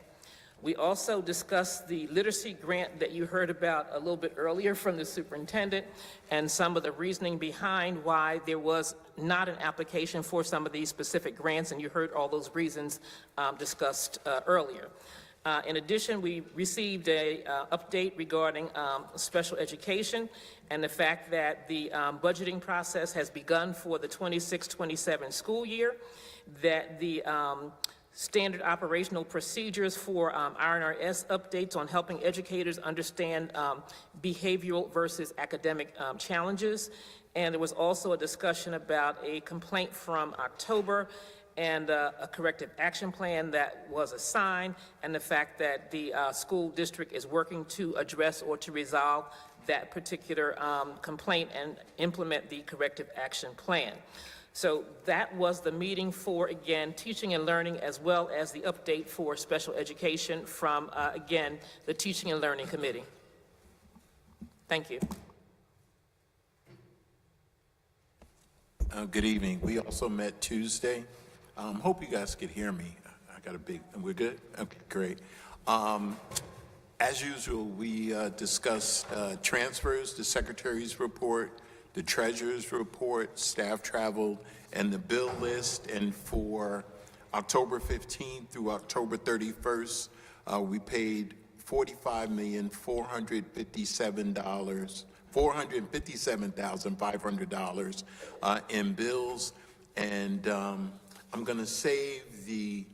Speaker 12: We also discussed the literacy grant that you heard about a little bit earlier from the superintendent, and some of the reasoning behind why there was not an application for some of these specific grants, and you heard all those reasons discussed earlier. In addition, we received an update regarding special education and the fact that the budgeting process has begun for the 26-27 school year, that the standard operational procedures for RNRS updates on helping educators understand behavioral versus academic challenges. And there was also a discussion about a complaint from October and a corrective action plan that was assigned, and the fact that the school district is working to address or to resolve that particular complaint and implement the corrective action plan. So that was the meeting for, again, teaching and learning, as well as the update for special education from, again, the Teaching and Learning Committee. Thank you.
Speaker 13: Good evening. We also met Tuesday. Hope you guys could hear me. We're good? Okay, great. As usual, we discussed transfers, the secretary's report, the treasurer's report, staff travel, and the bill list. And for October 15th through October 31st, we paid $457,500 in bills. And I'm going to save the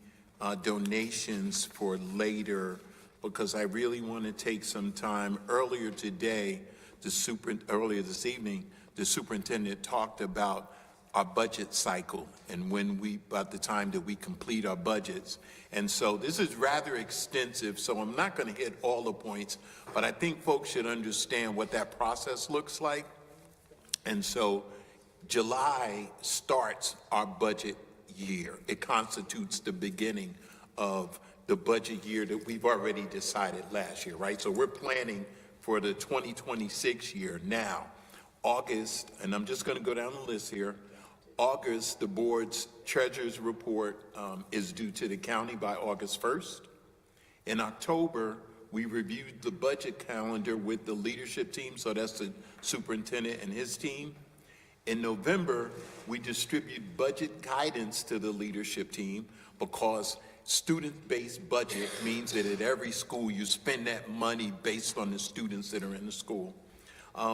Speaker 13: donations for later, because I really want to take some time earlier today earlier this evening, the superintendent talked about our budget cycle and about the time that we complete our budgets. And so this is rather extensive, so I'm not going to hit all the points, but I think folks should understand what that process looks like. And so July starts our budget year. It constitutes the beginning of the budget year that we've already decided last year, right? So we're planning for the 2026 year now. August, and I'm just going to go down the list here. August, the board's treasurer's report is due to the county by August 1st. In October, we reviewed the budget calendar with the leadership team, so that's the superintendent and his team. In November, we distribute budget guidance to the leadership team because student-based budget means that at every school you spend that money based on the students that are in the school.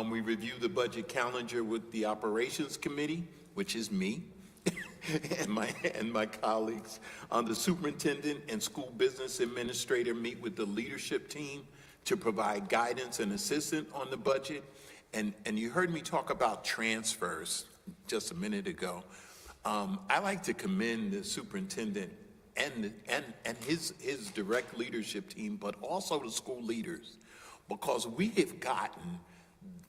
Speaker 13: We review the budget calendar with the operations committee, which is me and my colleagues. The superintendent and school business administrator meet with the leadership team to provide guidance and assistance on the budget. And you heard me talk about transfers just a minute ago. I like to commend the superintendent and his direct leadership team, but also the school leaders, because we have gotten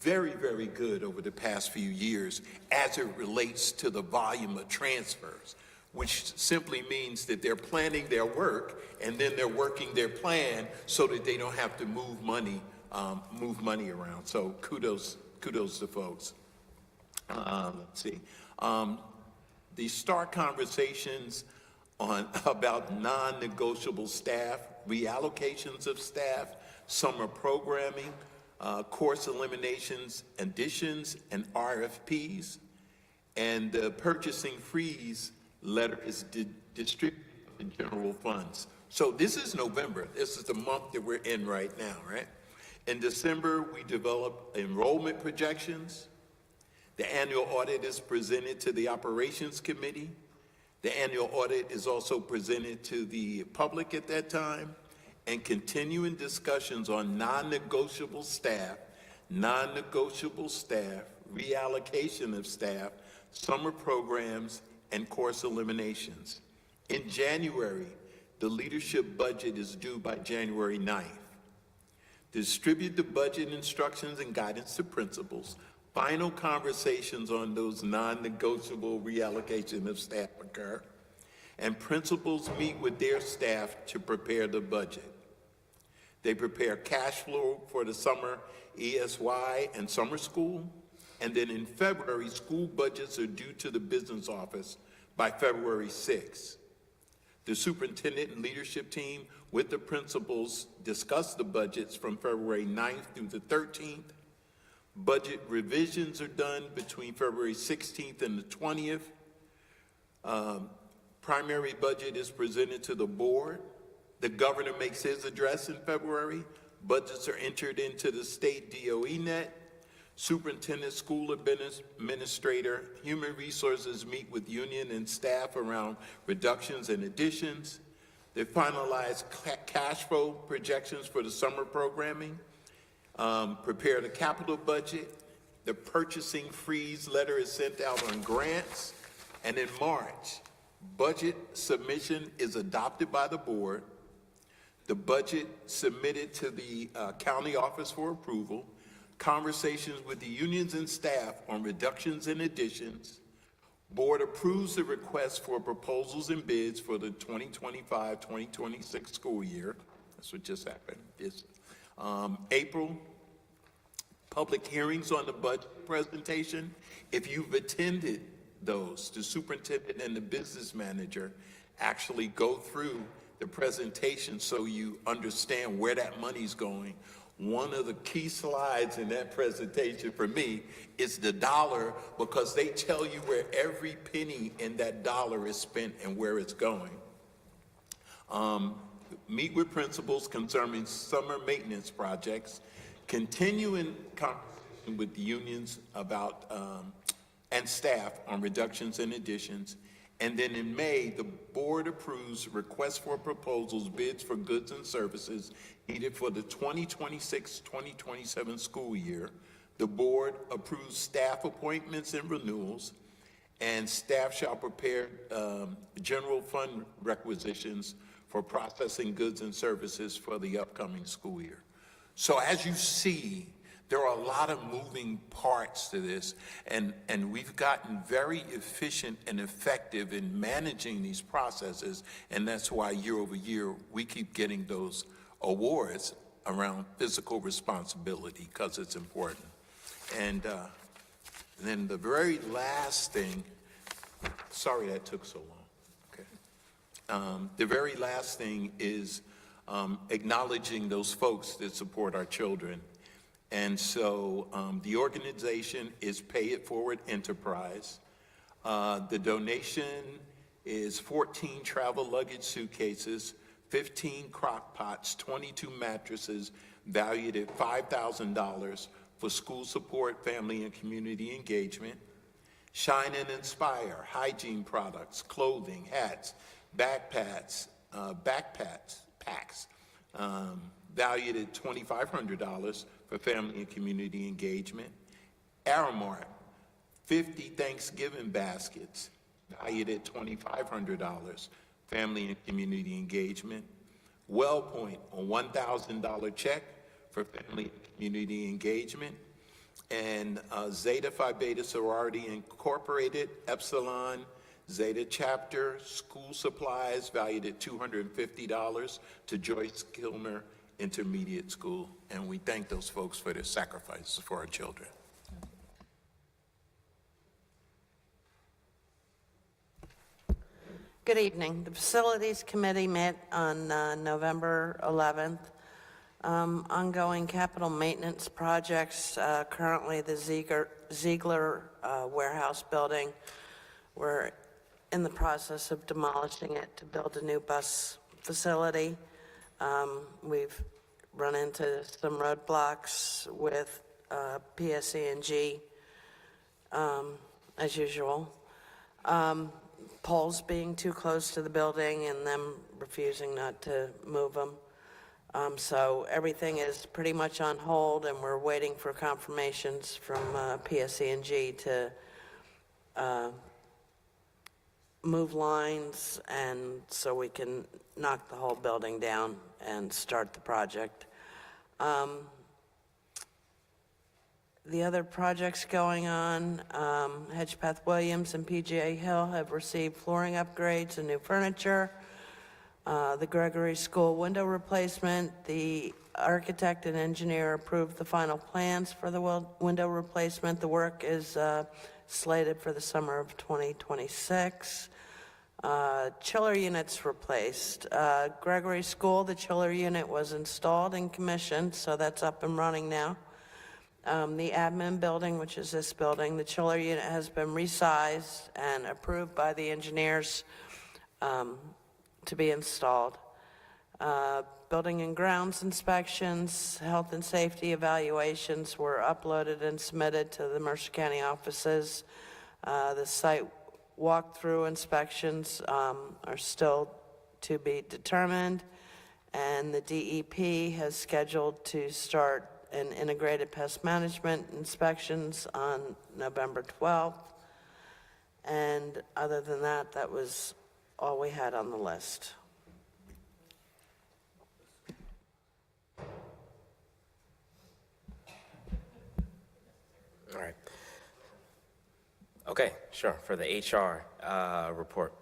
Speaker 13: very, very good over the past few years as it relates to the volume of transfers, which simply means that they're planning their work and then they're working their plan so that they don't have to move money around. So kudos to folks. Let's see. The start conversations about non-negotiable staff, reallocations of staff, summer programming, course eliminations, additions, and RFPs, and the purchasing freeze letter is distributed in general funds. So this is November. This is the month that we're in right now, right? In December, we develop enrollment projections. The annual audit is presented to the operations committee. The annual audit is also presented to the public at that time. And continuing discussions on non-negotiable staff, reallocation of staff, summer programs, and course eliminations. In January, the leadership budget is due by January 9th. Distribute the budget instructions and guidance to principals. Final conversations on those non-negotiable reallocation of staff occur. And principals meet with their staff to prepare the budget. They prepare cash flow for the summer ESY and summer school. And then in February, school budgets are due to the business office by February 6th. The superintendent and leadership team with the principals discuss the budgets from February 9th through the 13th. Budget revisions are done between February 16th and the 20th. Primary budget is presented to the board. The governor makes his address in February. Budgets are entered into the state DOE net. Superintendent, school administrator, human resources meet with union and staff around reductions and additions. They finalize cash flow projections for the summer programming, prepare the capital budget. The purchasing freeze letter is sent out on grants. And in March, budget submission is adopted by the board. The budget submitted to the county office for approval. Conversations with the unions and staff on reductions and additions. Board approves the request for proposals and bids for the 2025-2026 school year. That's what just happened. April, public hearings on the budget presentation. If you've attended those, the superintendent and the business manager actually go through the presentation so you understand where that money's going. One of the key slides in that presentation for me is the dollar, because they tell you where every penny in that dollar is spent and where it's going. Meet with principals concerning summer maintenance projects, continuing conversation with the unions about and staff on reductions and additions. And then in May, the board approves requests for proposals, bids for goods and services needed for the 2026-2027 school year. The board approves staff appointments and renewals, and staff shall prepare general fund requisitions for processing goods and services for the upcoming school year. So as you see, there are a lot of moving parts to this, and we've gotten very efficient and effective in managing these processes, and that's why year over year, we keep getting those awards around fiscal responsibility, because it's important. And then the very last thing, sorry that took so long, okay. The very last thing is acknowledging those folks that support our children. And so the organization is Pay It Forward Enterprise. The donation is 14 travel luggage suitcases, 15 crock pots, 22 mattresses valued at $5,000 for school support, family, and community engagement. Shine and Inspire, hygiene products, clothing, hats, backpacks, packs, valued at $2,500 for family and community engagement. Aramart, 50 Thanksgiving baskets, valued at $2,500, family and community engagement. WellPoint, a $1,000 check for family and community engagement. And Zeta Phi Beta Sorority Incorporated, Epsilon, Zeta Chapter, school supplies valued at $250 to Joyce Kilmer Intermediate School. And we thank those folks for their sacrifices for our children.
Speaker 5: Good evening. The Facilities Committee met on November 11th. Ongoing capital maintenance projects, currently the Ziegler warehouse building. We're in the process of demolishing it to build a new bus facility. We've run into some roadblocks with PSE&G, as usual. Poles being too close to the building and them refusing not to move them. So everything is pretty much on hold, and we're waiting for confirmations from PSE&G to move lines, and so we can knock the whole building down and start the project. The other projects going on, Hedgepath Williams and PGA Hill have received flooring upgrades and new furniture. The Gregory School window replacement, the architect and engineer approved the final plans for the window replacement. The work is slated for the summer of 2026. Chiller units replaced. Gregory School, the chiller unit was installed and commissioned, so that's up and running now. The admin building, which is this building, the chiller unit has been resized and approved by the engineers to be installed. Building and grounds inspections, health and safety evaluations were uploaded and submitted to the Mercer County offices. The site walkthrough inspections are still to be determined, and the DEP has scheduled to start an integrated pest management inspections on November 12th. And other than that, that was all we had on the list.
Speaker 14: All right. Okay, sure. For the HR report.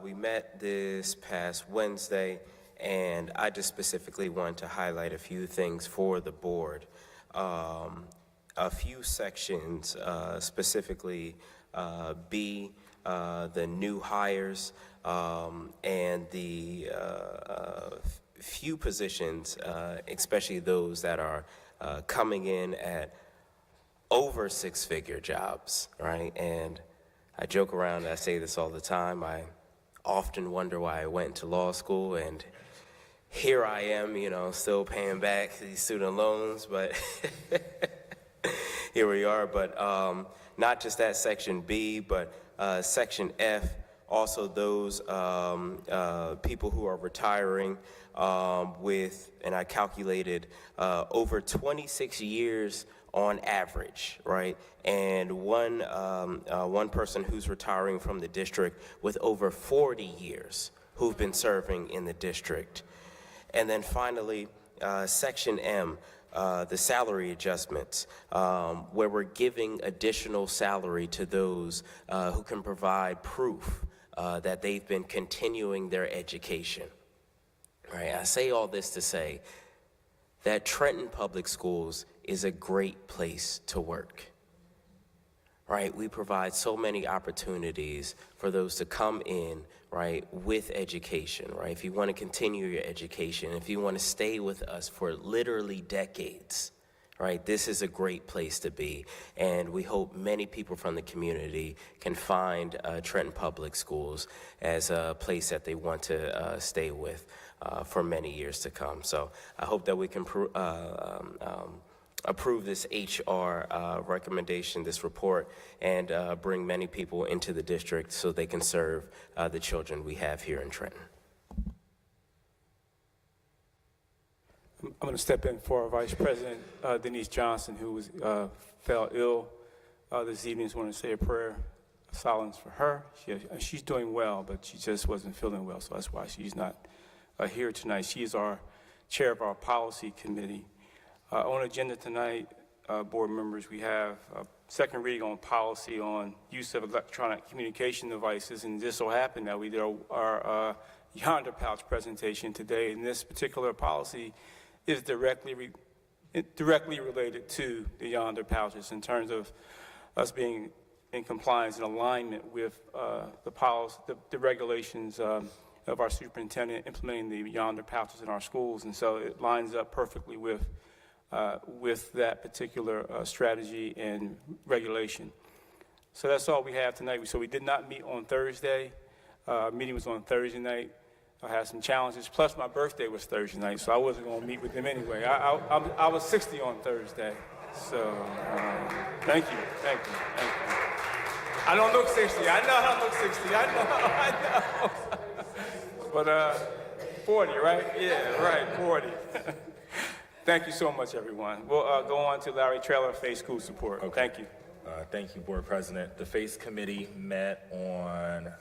Speaker 14: We met this past Wednesday, and I just specifically want to highlight a few things for the board. A few sections, specifically B, the new hires, and the few positions, especially those that are coming in at over six-figure jobs, right? And I joke around, I say this all the time, I often wonder why I went to law school, and here I am, you know, still paying back these student loans, but here we are. But not just that section B, but section F, also those people who are retiring with, and I calculated, over 26 years on average, right? And one person who's retiring from the district with over 40 years who've been serving in the district. And then finally, Section M, the salary adjustments, where we're giving additional salary to those who can provide proof that they've been continuing their education. Right? I say all this to say that Trenton Public Schools is a great place to work. Right? We provide so many opportunities for those to come in, right, with education, right? If you want to continue your education, if you want to stay with us for literally decades, right, this is a great place to be. And we hope many people from the community can find Trenton Public Schools as a place that they want to stay with for many years to come. So I hope that we can approve this HR recommendation, this report, and bring many people into the district so they can serve the children we have here in Trenton.
Speaker 2: I'm going to step in for Vice President Denise Johnson, who fell ill this evening. I just want to say a prayer of silence for her. She's doing well, but she just wasn't feeling well, so that's why she's not here tonight. She is our chair of our policy committee. On agenda tonight, board members, we have a second reading on policy on use of electronic communication devices, and this so happened that we did our Yonder Pouch presentation today, and this particular policy is directly related to the Yonder Pouches in terms of us being in compliance and alignment with the policy, the regulations of our superintendent implementing the Yonder Pouches in our schools, and so it lines up perfectly with that particular strategy and regulation. So that's all we have tonight. So we did not meet on Thursday. Our meeting was on Thursday night. I had some challenges, plus my birthday was Thursday night, so I wasn't going to meet with them anyway. I was 60 on Thursday, so thank you. I don't look 60. I know I don't look 60. I know. But 40, right? Yeah, right, 40. Thank you so much, everyone. We'll go on to Larry Traylor, FACE School Support. Okay. Thank you.
Speaker 15: Thank you, Board President. The FACE Committee met on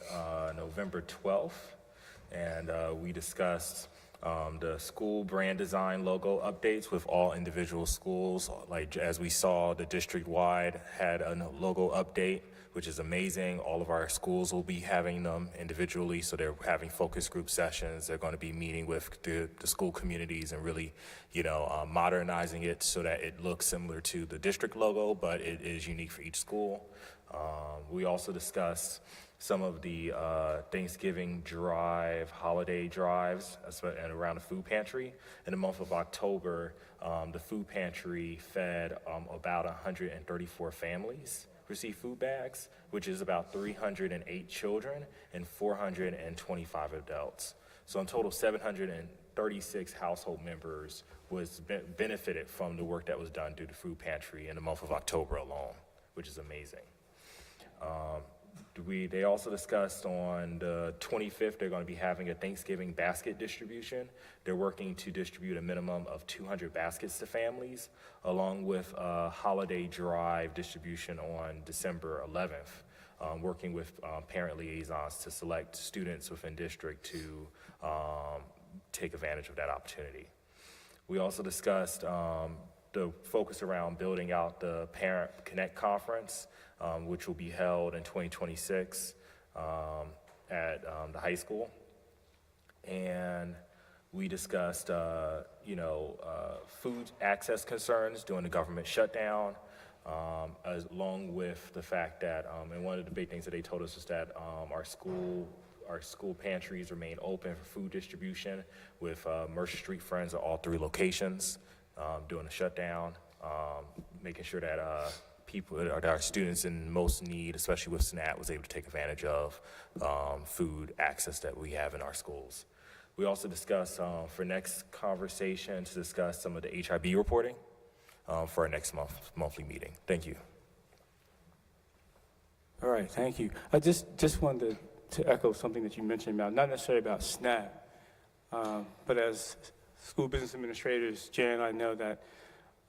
Speaker 15: November 12th, and we discussed the school brand design logo updates with all individual schools. Like, as we saw, the district-wide had a logo update, which is amazing. All of our schools will be having them individually, so they're having focus group sessions. They're going to be meeting with the school communities and really, modernizing it so that it looks similar to the district logo, but it is unique for each school. We also discussed some of the Thanksgiving drive, holiday drives, and around the food pantry. In the month of October, the food pantry fed about 134 families receive food bags, which is about 308 children and 425 adults. So in total, 736 household members was benefited from the work that was done through the food pantry in the month of October alone, which is amazing. They also discussed on the 25th, they're going to be having a Thanksgiving basket distribution. They're working to distribute a minimum of 200 baskets to families, along with a holiday drive distribution on December 11th, working with parent liaisons to select students within district to take advantage of that opportunity. We also discussed the focus around building out the Parent Connect Conference, which will be held in 2026 at the high school. And we discussed, food access concerns during the government shutdown, along with the fact that, and one of the big things that they told us is that our school pantries remain open for food distribution with Mercer Street Friends at all 3 locations during the shutdown, making sure that our students in most need, especially with SNAP, was able to take advantage of food access that we have in our schools. We also discussed for next conversation to discuss some of the HIB reporting for our next monthly meeting. Thank you.
Speaker 2: All right, thank you. I just wanted to to echo something that you mentioned about, not necessarily about SNAP, but as school business administrators, Jan and I know that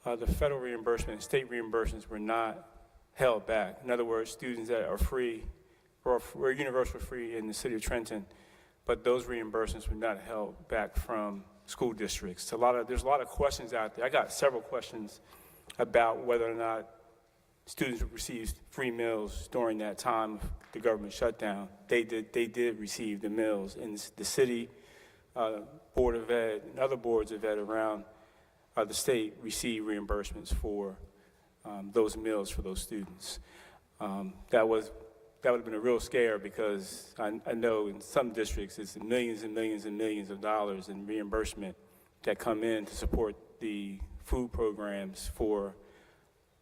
Speaker 2: the federal reimbursement and state reimbursements were not held back. In other words, students that are free, or were universal free in the city of Trenton, but those reimbursements were not held back from school districts. So there's a lot of questions out there. I got several questions about whether or not students received free meals during that time of the government shutdown. They did receive the meals, and the city, Board of Ed, and other boards of ed around the state received reimbursements for those meals for those students. That would have been a real scare, because I know in some districts it's millions and millions and millions of dollars in reimbursement that come in to support the food programs for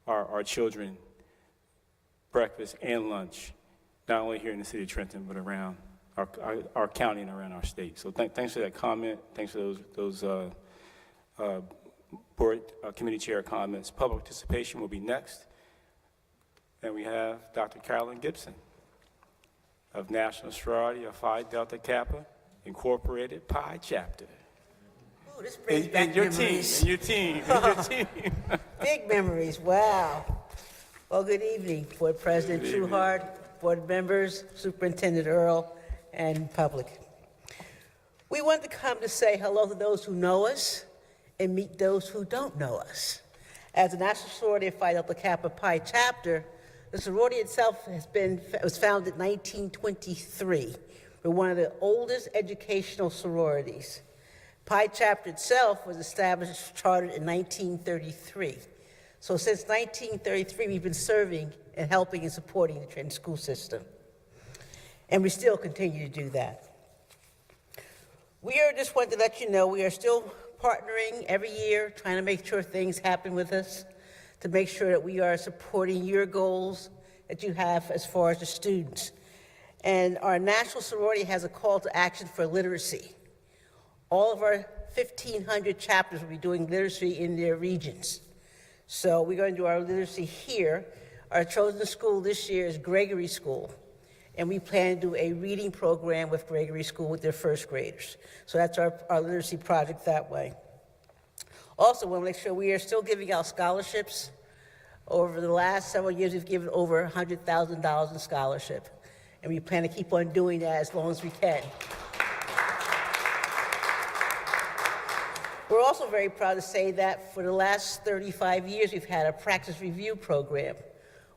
Speaker 2: our children, breakfast and lunch, not only here in the city of Trenton, but around our county and around our state. So thanks for that comment. Thanks for those board committee chair comments. Public participation will be next. And we have Dr. Carolyn Gibson of National Sorority of Phi Delta Kappa Incorporated Pi Chapter.
Speaker 16: Ooh, this brings back
Speaker 2: your
Speaker 16: memories.
Speaker 2: Team, and your team.
Speaker 16: Big memories, wow. Well, good evening, Board President Trueheart, board members, Superintendent Earl, and public. We want to come to say hello to those who know us and meet those who don't know us. As the National Sorority of Phi Delta Kappa Pi Chapter, the sorority itself was founded in 1923. We're one of the oldest educational sororities. Pi Chapter itself was established, chartered in 1933. So since 1933, we've been serving and helping and supporting the Trenton school system. And we still continue to do that. Just wanted to let you know, we are still partnering every year, trying to make sure things happen with us, to make sure that we are supporting your goals that you have as far as the students. And our national sorority has a call to action for literacy. All of our 1,500 chapters will be doing literacy in their regions. So we're going to do our literacy here. Our chosen school this year is Gregory School, and we plan to do a reading program with Gregory School with their first graders. So that's our literacy project that way. Also, we want to make sure we are still giving out scholarships. Over the last several years, we've given over $100,000 in scholarship, and we plan to keep on doing that as long as we can. We're also very proud to say that for the last 35 years, we've had a practice review program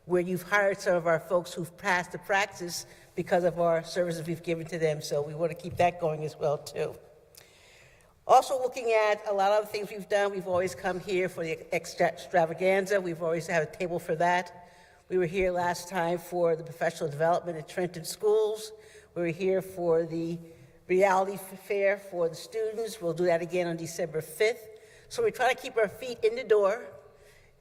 Speaker 16: where you've hired some of our folks who've passed the practice because of our services we've given to them, so we want to keep that going as well, too. Also looking at a lot of the things we've done, we've always come here for the extravaganza. We've always had a table for that. We were here last time for the professional development at Trenton schools. We were here for the reality fair for the students. We'll do that again on December 5th. So we try to keep our feet in the door,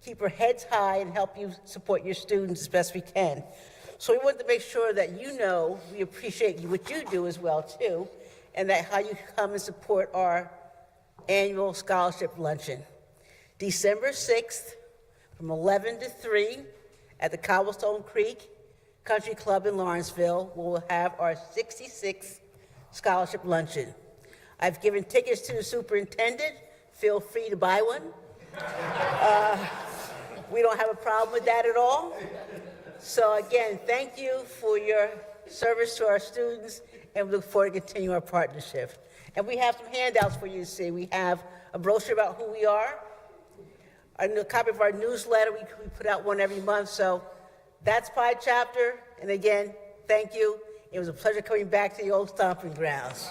Speaker 16: keep our heads high, and help you support your students as best we can. So we want to make sure that you know we appreciate what you do as well, too, and that how you come and support our annual scholarship luncheon. December 6th from 11 to 3 at the Cobblestone Creek Country Club in Lawrenceville, we'll have our 66th scholarship luncheon. I've given tickets to the superintendent. Feel free to buy one. We don't have a problem with that at all. So again, thank you for your service to our students, and we look forward to continue our partnership. And we have some handouts for you to see. We have a brochure about who we are, a copy of our newsletter. We put out one every month. So that's Pi Chapter. And again, thank you. It was a pleasure coming back to the old stomping grounds.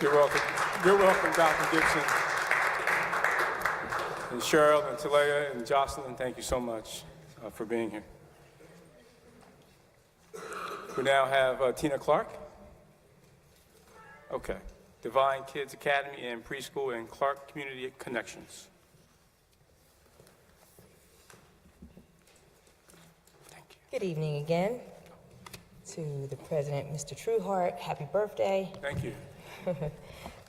Speaker 2: You're welcome. You're welcome, Dr. Gibson. And Cheryl and Talea and Jocelyn, thank you so much for being here. We now have Tina Clark. Okay. Divine Kids Academy and Preschool and Clark Community Connections. Thank you.
Speaker 17: Good evening again. To the President, Mr. Trueheart, happy birthday.
Speaker 2: Thank you.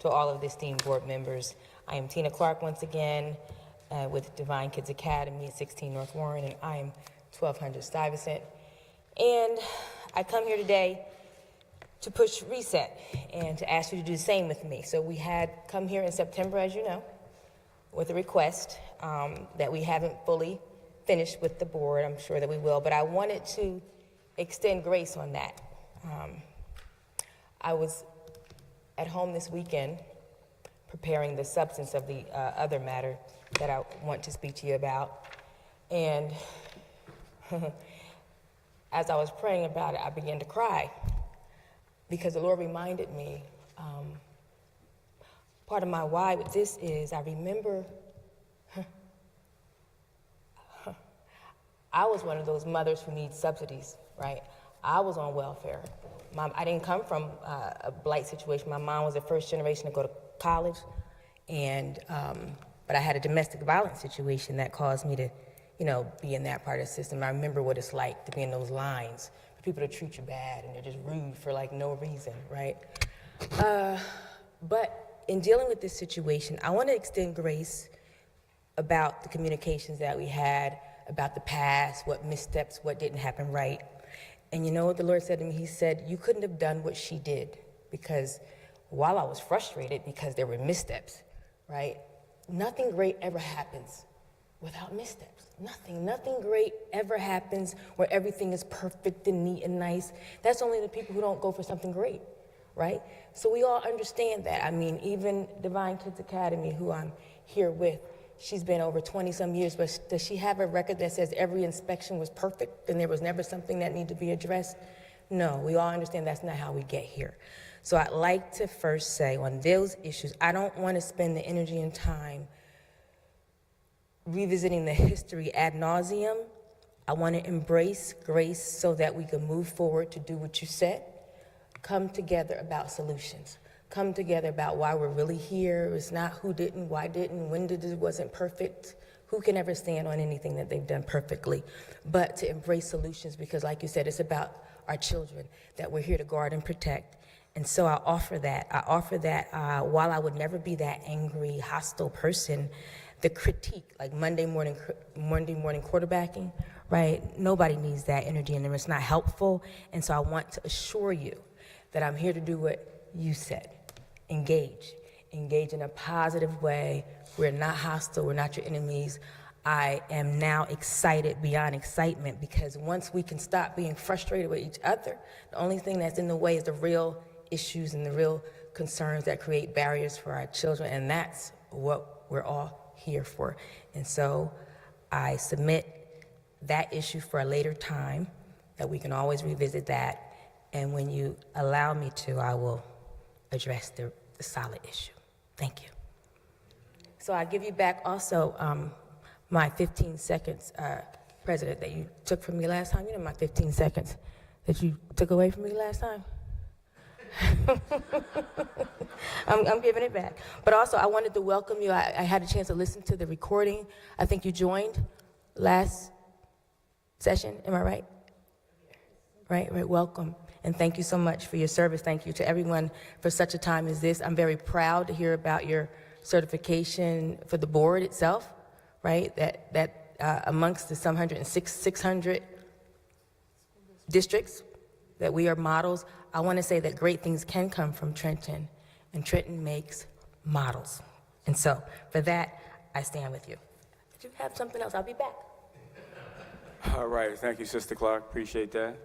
Speaker 17: To all of the esteemed board members. I am Tina Clark once again with Divine Kids Academy at 16 North Warren, and I am 1200 Stuyvesant. And I come here today to push reset and to ask you to do the same with me. So we had come here in September, as you know, with a request that we haven't fully finished with the board. I'm sure that we will, but I wanted to extend grace on that. I was at home this weekend preparing the substance of the other matter that I want to speak to you about. And as I was praying about it, I began to cry because the Lord reminded me, part of my why with this is I remember I was one of those mothers who need subsidies, right? I was on welfare. I didn't come from a blight situation. My mom was the first generation to go to college, and but I had a domestic violence situation that caused me to, be in that part of the system. I remember what it's like to be in those lines for people to treat you bad and they're just rude for like no reason, right? But in dealing with this situation, I want to extend grace about the communications that we had, about the past, what missteps, what didn't happen right. And you know what the Lord said to me? He said, you couldn't have done what she did, because while I was frustrated because there were missteps, right? Nothing great ever happens without missteps. Nothing great ever happens where everything is perfect and neat and nice. That's only the people who don't go for something great, right? So we all understand that. I mean, even Divine Kids Academy, who I'm here with, she's been over 20-some years, but does she have a record that says every inspection was perfect and there was never something that needed to be addressed? No, we all understand that's not how we get here. So I'd like to first say on those issues, I don't want to spend the energy and time revisiting the history ad nauseum. I want to embrace grace so that we can move forward to do what you said. Come together about solutions. Come together about why we're really here. It's not who didn't, why didn't, when did it wasn't perfect. Who can ever stand on anything that they've done perfectly? But to embrace solutions, because like you said, it's about our children that we're here to guard and protect. And so I offer that. While I would never be that angry, hostile person, the critique, like Monday morning quarterbacking, right? Nobody needs that energy in them. It's not helpful. And so I want to assure you that I'm here to do what you said. Engage in a positive way. We're not hostile, we're not your enemies. I am now excited beyond excitement, because once we can stop being frustrated with each other, the only thing that's in the way is the real issues and the real concerns that create barriers for our children, and that's what we're all here for. And so I submit that issue for a later time, that we can always revisit that, and when you allow me to, I will address the solid issue. Thank you. So I give you back also my 15 seconds, President, that you took from me last time. You know my 15 seconds that you took away from me last time? I'm giving it back. But also, I wanted to welcome you. I had a chance to listen to the recording. I think you joined last session. Am I right? Right, welcome. And thank you so much for your service. Thank you to everyone for such a time as this. I'm very proud to hear about your certification for the board itself, right? That amongst the 600 districts that we are models. I want to say that great things can come from Trenton, and Trenton makes models. And so for that, I stand with you. Did you have something else? I'll be back.
Speaker 2: All right, thank you, Sister Clark. Appreciate that.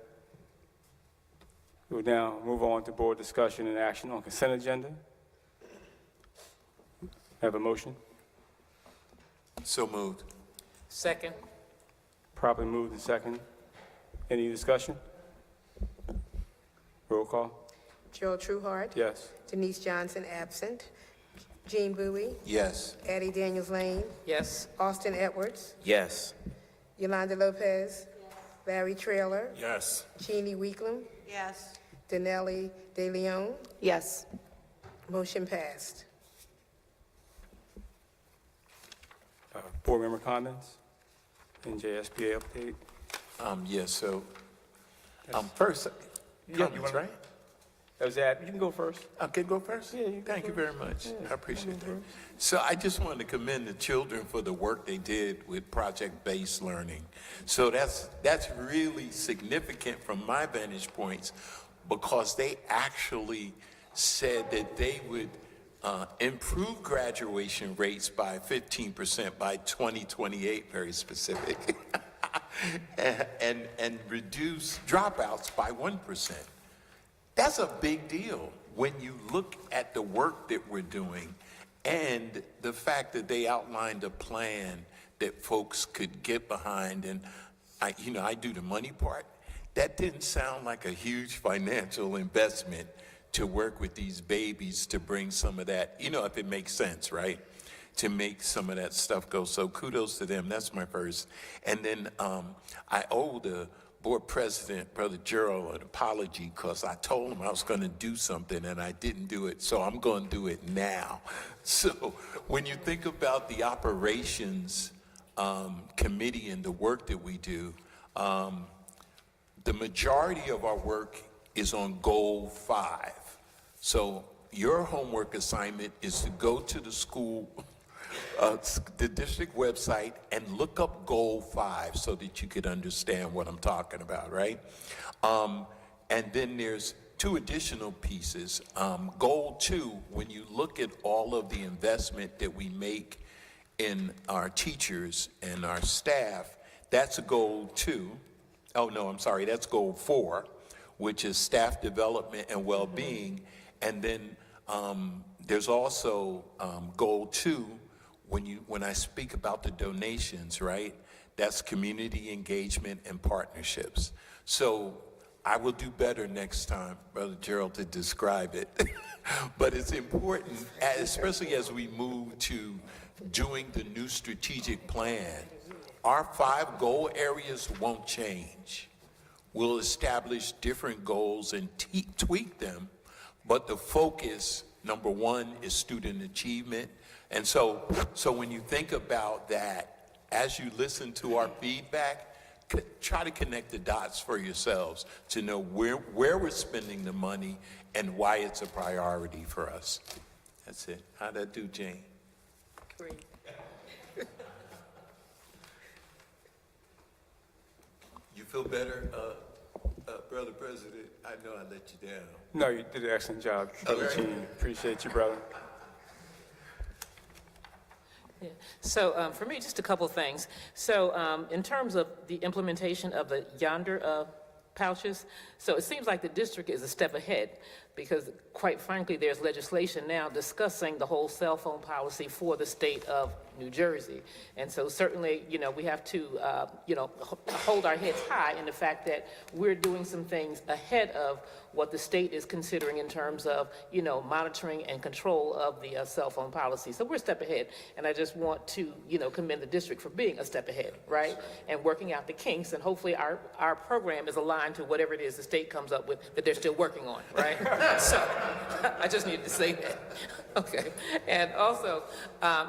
Speaker 2: We'll now move on to board discussion and action on consent agenda. Have a motion?
Speaker 13: So moved.
Speaker 12: Second.
Speaker 2: Properly moved and second. Any discussion? Roll call.
Speaker 3: Joel Trueheart.
Speaker 2: Yes.
Speaker 3: Denise Johnson, absent. Jean Bowie.
Speaker 13: Yes.
Speaker 3: Addie Daniels-Lane.
Speaker 12: Yes.
Speaker 3: Austin Edwards.
Speaker 14: Yes.
Speaker 3: Yolanda Lopez. Larry Traylor.
Speaker 15: Yes.
Speaker 3: Jeannie Weeklam.
Speaker 5: Yes.
Speaker 3: Danelli De Leon.
Speaker 17: Yes.
Speaker 3: Motion passed.
Speaker 2: Board member comments? NJSBA update?
Speaker 13: Yes, so, first, comments, right?
Speaker 2: That was that. You can go first.
Speaker 13: Okay, go first?
Speaker 2: Yeah, you go
Speaker 13: Thank you
Speaker 2: first.
Speaker 13: very much.
Speaker 2: Yeah,
Speaker 13: I appreciate that.
Speaker 2: first.
Speaker 13: So I just wanted to commend the children for the work they did with project-based learning. So that's really significant from my vantage points. because they actually said that they would improve graduation rates by 15% by 2028, very specific, and reduce dropouts by 1%. That's a big deal when you look at the work that we're doing and the fact that they outlined a plan that folks could get behind. And I do the money part. That didn't sound like a huge financial investment to work with these babies to bring some of that, if it makes sense, right? To make some of that stuff go. So kudos to them. That's my first. And then I owe the board president, Brother Gerald, an apology because I told him I was going to do something and I didn't do it. So I'm going to do it now. So when you think about the operations committee and the work that we do, the majority of our work is on goal 5. So your homework assignment is to go to the school, the district website, and look up goal 5 so that you could understand what I'm talking about, right? And then there's 2 additional pieces. Goal 2, when you look at all of the investment that we make in our teachers and our staff, that's a goal 2. Oh, no, I'm sorry, that's goal 4, which is staff development and well-being. And then there's also goal 2, when I speak about the donations, right? That's community engagement and partnerships. So I will do better next time, Brother Gerald, to describe it. But it's important, especially as we move to doing the new strategic plan. Our 5 goal areas won't change. We'll establish different goals and tweak them, but the focus, number 1, is student achievement. And so when you think about that, as you listen to our feedback, try to connect the dots for yourselves to know where we're spending the money and why it's a priority for us. That's it. How'd that do, Jane?
Speaker 12: Great.
Speaker 13: You feel better, Brother President? I know I let you down.
Speaker 2: No, you did an excellent job, Brother Gene. Appreciate you, brother.
Speaker 12: Yeah. So for me, just a couple things. So in terms of the implementation of the Yonder pouches, so it seems like the district is a step ahead because, quite frankly, there's legislation now discussing the whole cell phone policy for the state of New Jersey. And so certainly, we have to, hold our heads high in the fact that we're doing some things ahead of what the state is considering in terms of, monitoring and control of the cell phone policy. So we're a step ahead. And I just want to, commend the district for being a step ahead, right? And working out the kinks. And hopefully our program is aligned to whatever it is the state comes up with that they're still working on, right? So I just needed to say that. Okay. And also,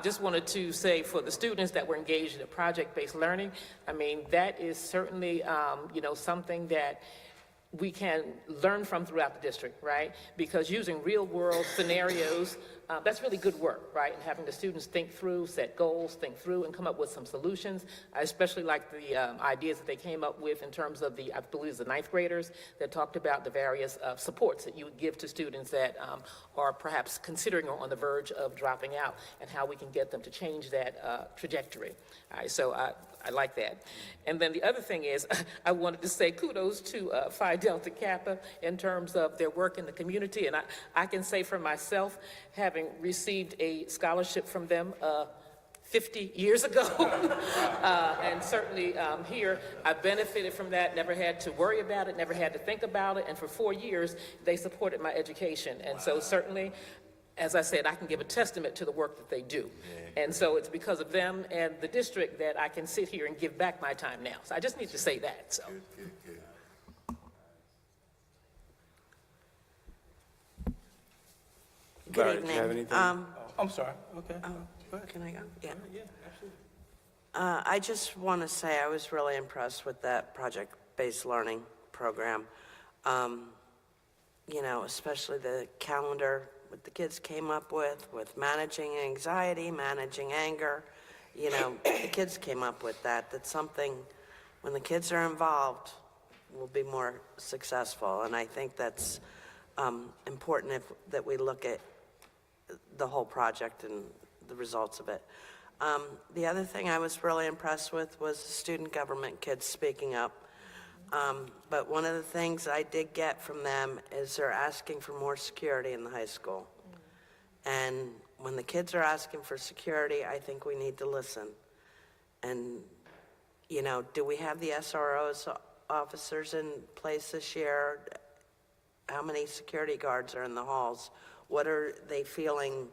Speaker 12: just wanted to say for the students that were engaged in project-based learning, I mean, that is certainly, something that we can learn from throughout the district, right? Because using real-world scenarios, that's really good work, right? And having the students think through, set goals, think through, and come up with some solutions. I especially like the ideas that they came up with in terms of I believe the 9th graders that talked about the various supports that you would give to students that are perhaps considering or on the verge of dropping out, and how we can get them to change that trajectory. All right, so I like that. And then the other thing is, I wanted to say kudos to Phi Delta Kappa in terms of their work in the community. And I can say for myself, having received a scholarship from them 50 years ago, and certainly here, I benefited from that, never had to worry about it, never had to think about it, and for 4 years, they supported my education. And so certainly, as I said, I can give a testament to the work that they do. And so it's because of them and the district that I can sit here and give back my time now. So I just need to say that. So.
Speaker 5: Good
Speaker 2: Larry, do you have
Speaker 5: evening.
Speaker 2: anything? I'm sorry. Okay. Go ahead.
Speaker 5: Can I go? Yeah.
Speaker 2: Yeah, absolutely.
Speaker 5: I just want to say I was really impressed with that project-based learning program. Especially the calendar what the kids came up with managing anxiety, managing anger. The kids came up with that. That's something, when the kids are involved, will be more successful. And I think that's important that we look at the whole project and the results of it. The other thing I was really impressed with was the student government kids speaking up. But one of the things I did get from them is they're asking for more security in the high school. And when the kids are asking for security, I think we need to listen. And, you know, do we have the SROs officers in place this year? How many security guards are in the halls? What are they feeling?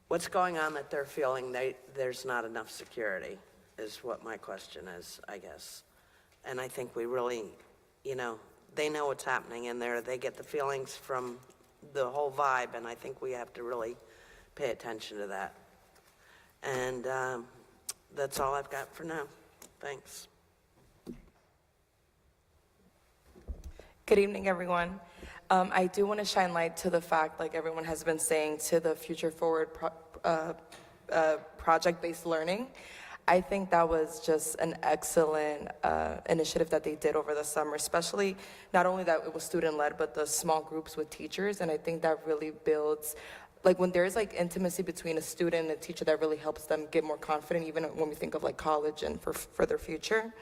Speaker 5: What's going on that they're feeling there's not enough security is what my question is, I guess. And I think we really, you know, they know what's happening in there. They get the feelings from the whole vibe, and I think we have to really pay attention to that. And that's all I've got for now. Thanks.
Speaker 18: Good evening, everyone. I do want to shine light to the fact, like everyone has been saying, to the Future Forward project-based learning. I think that was just an excellent initiative that they did over the summer, especially not only that it was student-led, but the small groups with teachers. And I think that really builds, like when there's like intimacy between a student and a teacher, that really helps them get more confident, even when we think of like college and for their future.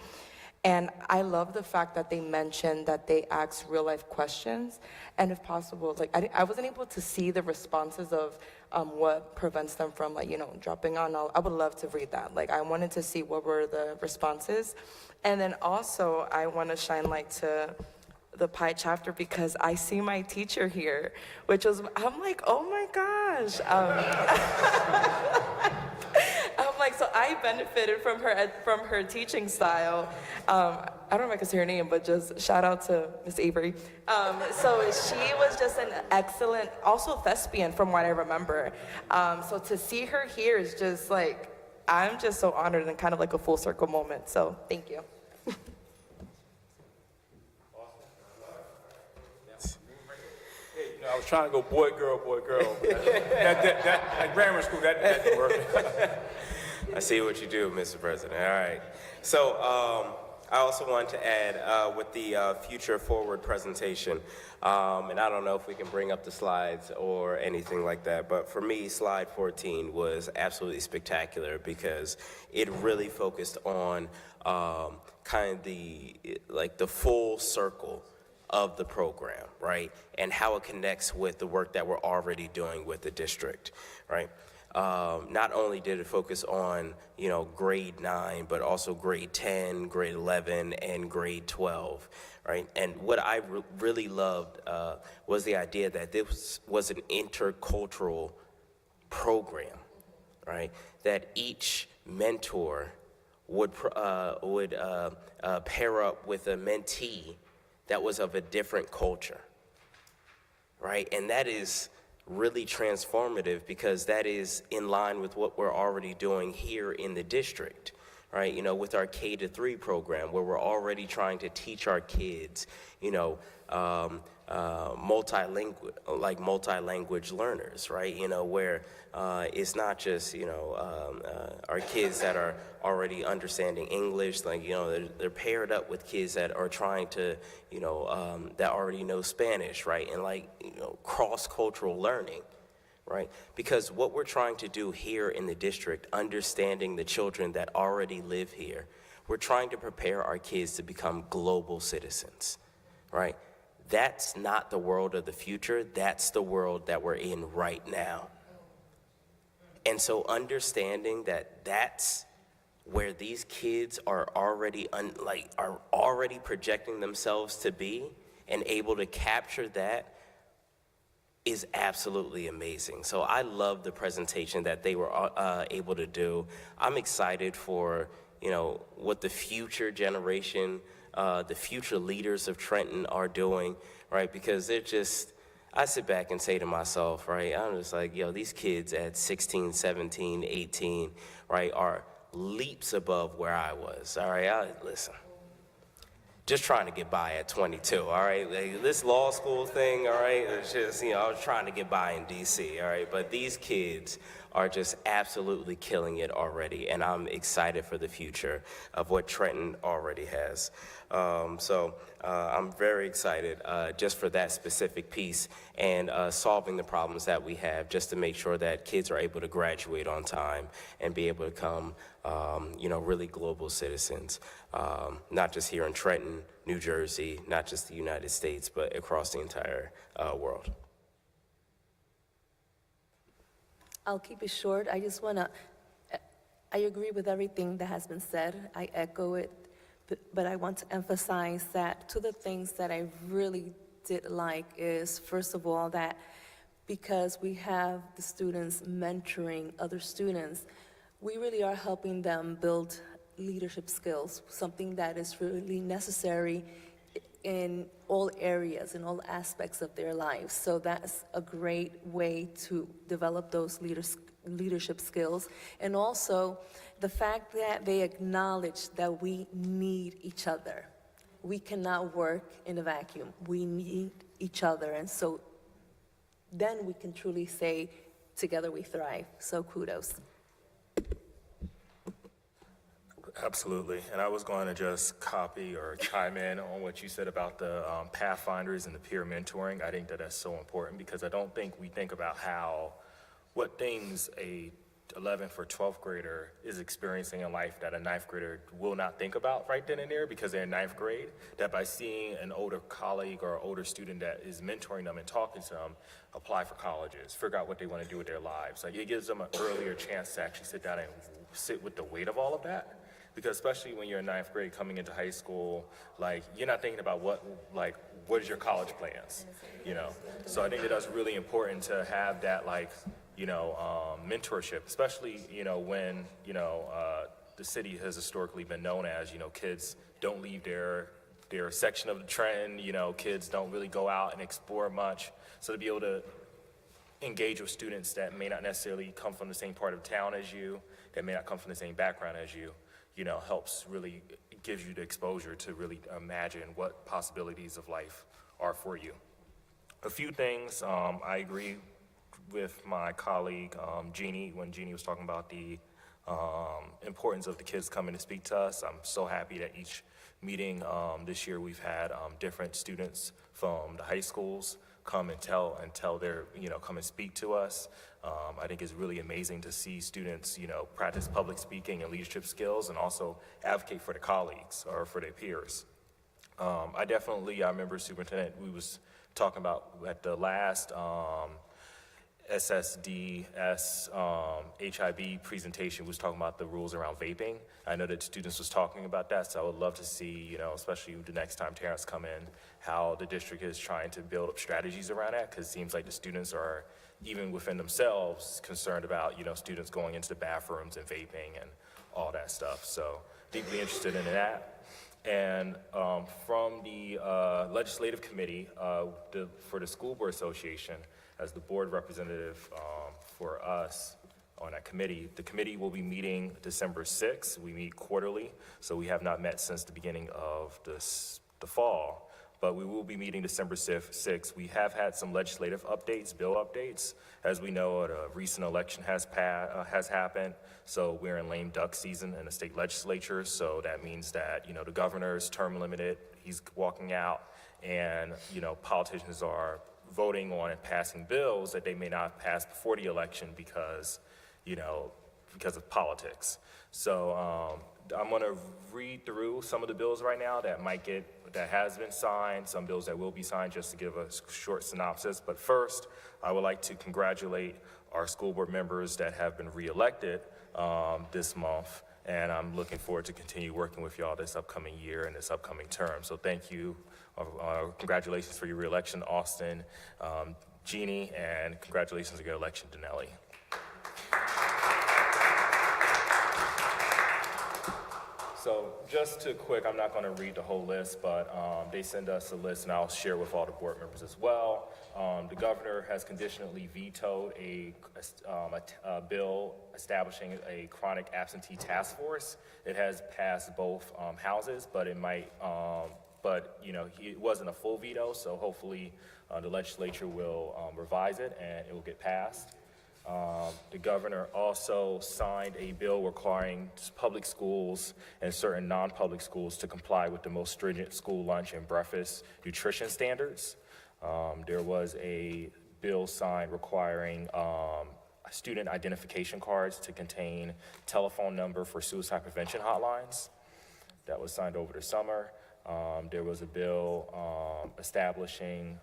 Speaker 18: And I love the fact that they mentioned that they ask real life questions. And if possible, like I wasn't able to see the responses of what prevents them from, like, you know, dropping on. I would love to read that. Like, I wanted to see what were the responses. And then also I want to shine light to the PI chapter because I see my teacher here, which was, I'm like, oh my gosh. I'm like, so I benefited from her teaching style. I don't know if I can say her name, but just shout out to Miss Avery. So she was just an excellent, also thespian from what I remember. So to see her here is just like, I'm just so honored and kind of like a full circle moment. So thank you.
Speaker 2: I was trying to go boy, girl, boy, girl. That grammar school, that didn't work.
Speaker 14: I see what you do, Mr. President. All right. So I also wanted to add with the Future Forward presentation, and I don't know if we can bring up the slides or anything like that, but for me, slide 14 was absolutely spectacular because it really focused on kind of the full circle of the program, right? And how it connects with the work that we're already doing with the district, right? Not only did it focus on, you know, grade 9, but also grade 10, grade 11, and grade 12, right? And what I really loved was the idea that this was an intercultural program, right? That each mentor would pair up with a mentee that was of a different culture, right? And that is really transformative because that is in line with what we're already doing here in the district, right? You know, with our K-3 program, where we're already trying to teach our kids, you know, multi-language learners, right? You know, where it's not just, you know, our kids that are already understanding English, like, you know, they're paired up with kids that are trying to, you know, that already know Spanish, right? And like, you know, cross-cultural learning, right? Because what we're trying to do here in the district, understanding the children that already live here, we're trying to prepare our kids to become global citizens, right? That's not the world of the future. That's the world that we're in right now. And so understanding that that's where these kids are already projecting themselves to be and able to capture that is absolutely amazing. So I love the presentation that they were able to do. I'm excited for, you know, what the future generation, the future leaders of Trenton are doing, right? Because they're just, I sit back and say to myself, right, I'm just like, yo, these kids at 16, 17, 18, right, are leaps above where I was, all right? Listen, just trying to get by at 22, all right? Like, this law school thing, all right, it's just, you know, I was trying to get by in DC, all right? But these kids are just absolutely killing it already, and I'm excited for the future of what Trenton already has. I'm very excited just for that specific piece and solving the problems that we have just to make sure that kids are able to graduate on time and be able to become, you know, really global citizens, not just here in Trenton, New Jersey, not just the United States, but across the entire world.
Speaker 19: I'll keep it short. I just want to, I agree with everything that has been said. I echo it, but I want to emphasize that two of the things that I really did like is, first of all, that because we have the students mentoring other students, we really are helping them build leadership skills, something that is really necessary in all areas, in all aspects of their lives. So that's a great way to develop those leadership skills. And also the fact that they acknowledge that we need each other. We cannot work in a vacuum. We need each other. And so then we can truly say, together we thrive. So kudos.
Speaker 15: Absolutely, and I was going to just copy or chime in on what you said about the Pathfinders and the peer mentoring. I think that that's so important because I don't think we think about what things a 11th or 12th grader is experiencing in life that a 9th grader will not think about right then and there because they're in 9th grade, that by seeing an older colleague or older student that is mentoring them and talking to them, apply for colleges, figure out what they want to do with their lives. Like, it gives them an earlier chance to actually sit down and sit with the weight of all of that. Because especially when you're in 9th grade coming into high school, like, you're not thinking about what is your college plans, you know? So I think that that's really important to have that, like, you know, mentorship, especially, you know, when, you know, the city has historically been known as, you know, kids don't leave their section of the Trenton, you know, kids don't really go out and explore much. So to be able to engage with students that may not necessarily come from the same part of town as you, that may not come from the same background as you, you know, helps really, gives you the exposure to really imagine what possibilities of life are for you. A few things, I agree with my colleague, Jeannie, when Jeannie was talking about the importance of the kids coming to speak to us. I'm so happy that each meeting this year we've had different students from the high schools come and tell their, you know, come and speak to us. I think it's really amazing to see students, you know, practice public speaking and leadership skills and also advocate for their colleagues or for their peers. I remember Superintendent, we was talking about at the last SSDS HIB presentation, was talking about the rules around vaping. I know that students was talking about that, so I would love to see, you know, especially the next time Terrence come in, how the district is trying to build up strategies around that, because it seems like the students are, even within themselves, concerned about, you know, students going into the bathrooms and vaping and all that stuff. So deeply interested in that. And from the legislative committee for the School Board Association, as the board representative for us on that committee, the committee will be meeting December 6th. We meet quarterly, so we have not met since the beginning of the fall. But we will be meeting December 6th. We have had some legislative updates, bill updates. As we know, a recent election has happened, so we're in lame duck season in the state legislature, so that means that, you know, the governor's term limited, he's walking out, and, you know, politicians are voting on and passing bills that they may not pass before the election because, you know, because of politics. So I'm gonna read through some of the bills right now that has been signed, some bills that will be signed, just to give a short synopsis. But first, I would like to congratulate our school board members that have been reelected this month. And I'm looking forward to continue working with y'all this upcoming year and this upcoming term. So thank you. Congratulations for your reelection, Austin, Jeannie, and congratulations on your election, Denelli. So just to quick, I'm not going to read the whole list, but they send us a list, and I'll share with all the board members as well. The governor has conditionally vetoed a bill establishing a chronic absentee task force. It has passed both houses, but it might but it wasn't a full veto, so hopefully the legislature will revise it and it will get passed. The governor also signed a bill requiring public schools and certain non-public schools to comply with the most stringent school lunch and breakfast nutrition standards. There was a bill signed requiring student identification cards to contain telephone number for suicide prevention hotlines. That was signed over the summer. There was a bill establishing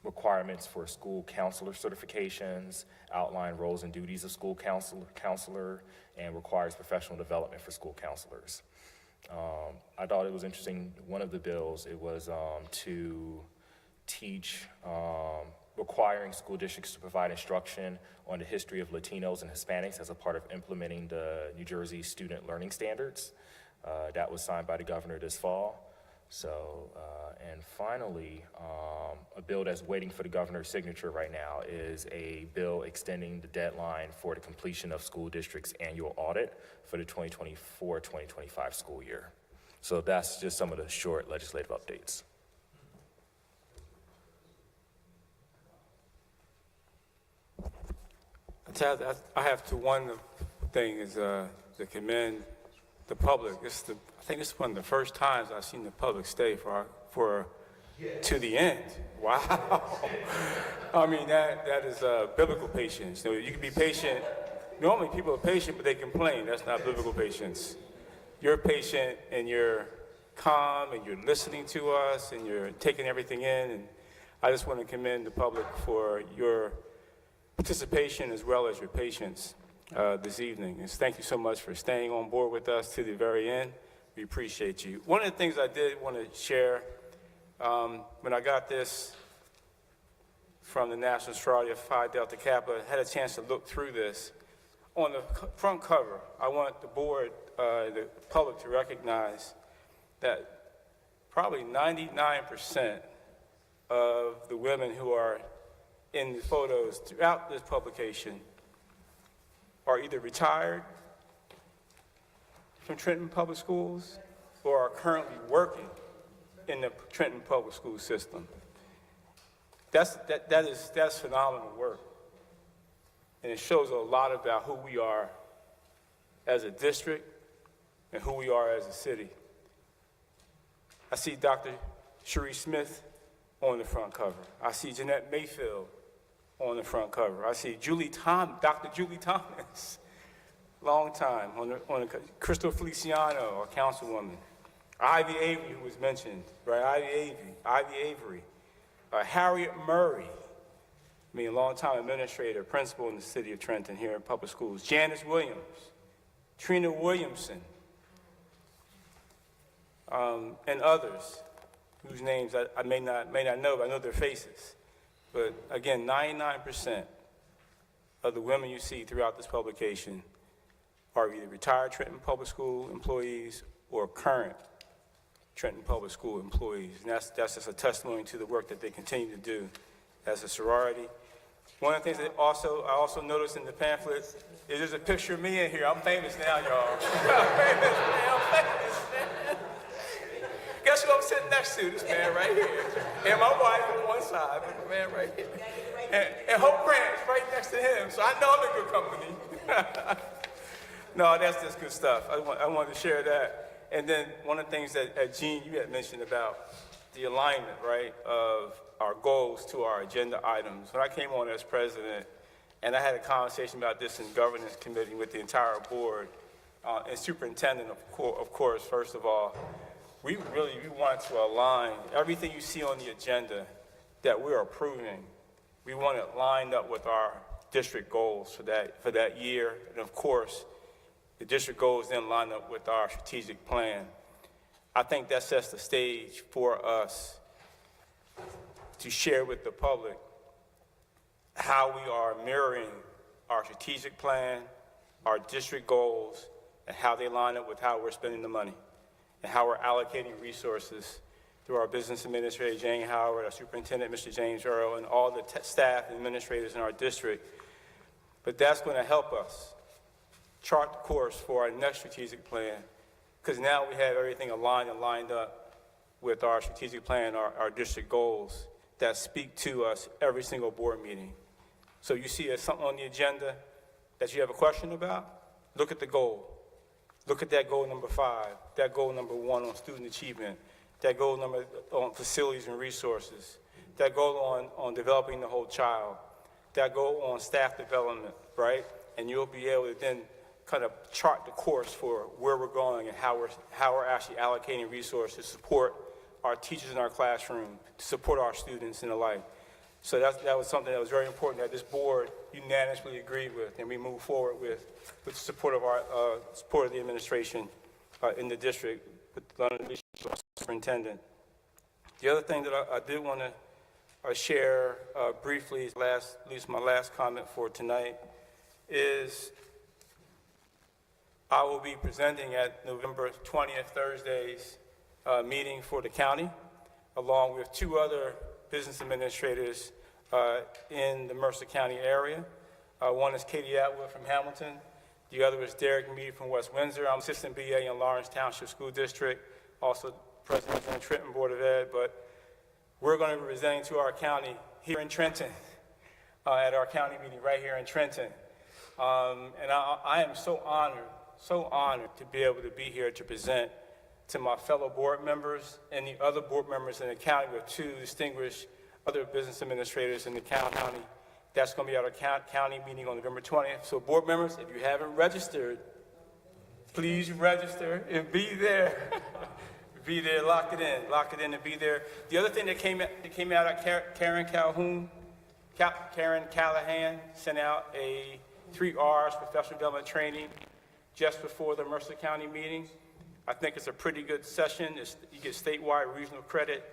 Speaker 15: requirements for school counselor certifications, outline roles and duties of school counselor, and requires professional development for school counselors. I thought it was interesting, one of the bills, it was to teach, requiring school districts to provide instruction on the history of Latinos and Hispanics as a part of implementing the New Jersey Student Learning Standards. That was signed by the governor this fall. So, and finally, a bill that's waiting for the governor's signature right now is a bill extending the deadline for the completion of school district's annual audit for the 2024-2025 school year. So that's just some of the short legislative updates.
Speaker 2: I have to, one thing is to commend the public. I think this is one of the first times I've seen the public stay to the end. Wow. I mean, that is biblical patience. You can be patient. Normally people are patient, but they complain. That's not biblical patience. You're patient and you're calm and you're listening to us and you're taking everything in. And I just want to commend the public for your participation as well as your patience this evening. And thank you so much for staying on board with us to the very end. We appreciate you. One of the things I did want to share, when I got this from the National Sorority of Phi Delta Kappa, I had a chance to look through this. On the front cover, I want the board, the public to recognize that probably 99% of the women who are in the photos throughout this publication are either retired from Trenton Public Schools or are currently working in the Trenton Public School system. That's phenomenal work. And it shows a lot about who we are as a district and who we are as a city. I see Dr. Cherie Smith on the front cover. I see Jeanette Mayfield on the front cover. I see Dr. Julie Thomas, long time, Crystal Feliciano, our councilwoman. Ivy Avery, who was mentioned, right? Ivy Avery. Harriet Murray, a long-time administrator, principal in the city of Trenton here in public schools. Janice Williams, Trina Williamson, and others whose names I may not know, but I know their faces. But again, 99% of the women you see throughout this publication are either retired Trenton Public School employees or current Trenton Public School employees. And that's just a testimony to the work that they continue to do as a sorority. One of the things that I also noticed in the pamphlet is there's a picture of me in here. I'm famous now, y'all. I'm famous, man. Guess who I'm sitting next to? This man right here. And my wife on one side, the man right here. And Hope Grant's right next to him, so I know I'm in good company. No, that's just good stuff. I wanted to share that. And then one of the things that Gene, you had mentioned about the alignment, right, of our goals to our agenda items. When I came on as president, and I had a conversation about this in governance committee with the entire board, and superintendent, of course, first of all, we want to align everything you see on the agenda that we're approving. We want it lined up with our district goals for that year. And of course, the district goals then line up with our strategic plan. I think that sets the stage for us to share with the public how we are mirroring our strategic plan, our district goals, and how they line up with how we're spending the money and how we're allocating resources through our business administrator, Jane Howard, our superintendent, Mr. James Earl, and all the staff and administrators in our district. But that's going to help us chart the course for our next strategic plan, because now we have everything aligned and lined up with our strategic plan, our district goals that speak to us every single board meeting. So you see there's something on the agenda that you have a question about, look at the goal. Look at that goal number 5, that goal number 1 on student achievement, that goal number on facilities and resources, that goal on developing the whole child, that goal on staff development, right? And you'll be able to then kind of chart the course for where we're going and how we're actually allocating resources to support our teachers in our classroom, to support our students and the like. So that was something that was very important that this board unanimously agreed with, and we move forward with the support of the administration in the district, with the London superintendent. The other thing that I did want to share briefly, at least my last comment for tonight, is I will be presenting at November 20th, Thursday's meeting for the county, along with 2 other business administrators in the Mercer County area. One is Katie Atwood from Hamilton. The other is Derek Mead from West Windsor. I'm assistant BA in Lawrence Township School District, also president of the Trenton Board of Ed, but we're going to be presenting to our county here in Trenton, at our county meeting right here in Trenton. And I am so honored to be able to be here to present to my fellow board members and the other board members in the county with 2 distinguished other business administrators in the county. That's going to be at our county meeting on November 20th. So board members, if you haven't registered, please register and be there. Be there, lock it in and be there. The other thing that came out at Karen Callahan sent out a 3 R's professional development training just before the Mercer County meeting. I think it's a pretty good session. You get statewide regional credit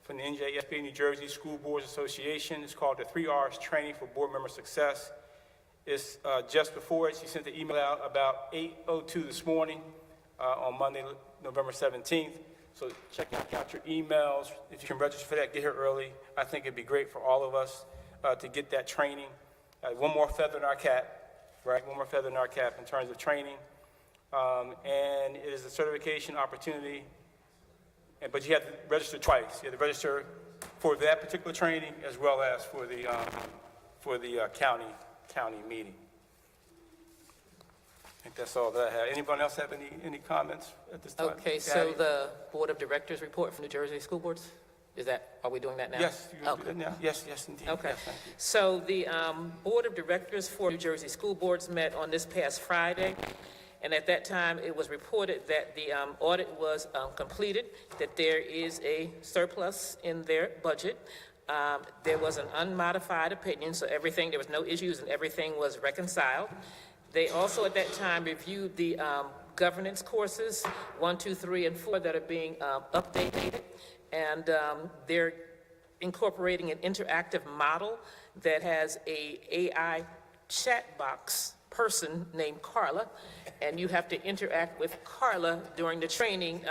Speaker 2: from the NJSBA, New Jersey School Boards Association. It's called the 3 R's Training for Board Member Success. It's just before it. She sent the email out about 8:02 this morning on Monday, November 17th. So check out your emails. If you can register for that, get here early. I think it'd be great for all of us to get that training. One more feather in our cap, right? One more feather in our cap in terms of training. And it is a certification opportunity, but you have to register twice. You have to register for that particular training as well as for the county meeting. I think that's all that I have. Anybody else have any comments at this time?
Speaker 12: Okay, so the Board of Directors report from New Jersey School Boards, are we doing that now?
Speaker 2: Yes, you can do that now. Yes, indeed.
Speaker 12: Okay.
Speaker 2: Yes, thank you.
Speaker 12: So the Board of Directors for New Jersey School Boards met on this past Friday, and at that time, it was reported that the audit was completed, that there is a surplus in their budget. There was an unmodified opinion, so there was no issues and everything was reconciled. They also at that time reviewed the governance courses, 1, 2, 3, and 4 that are being updated, and they're incorporating an interactive model that has a AI chat box person named Carla, and you have to interact with Carla during the training,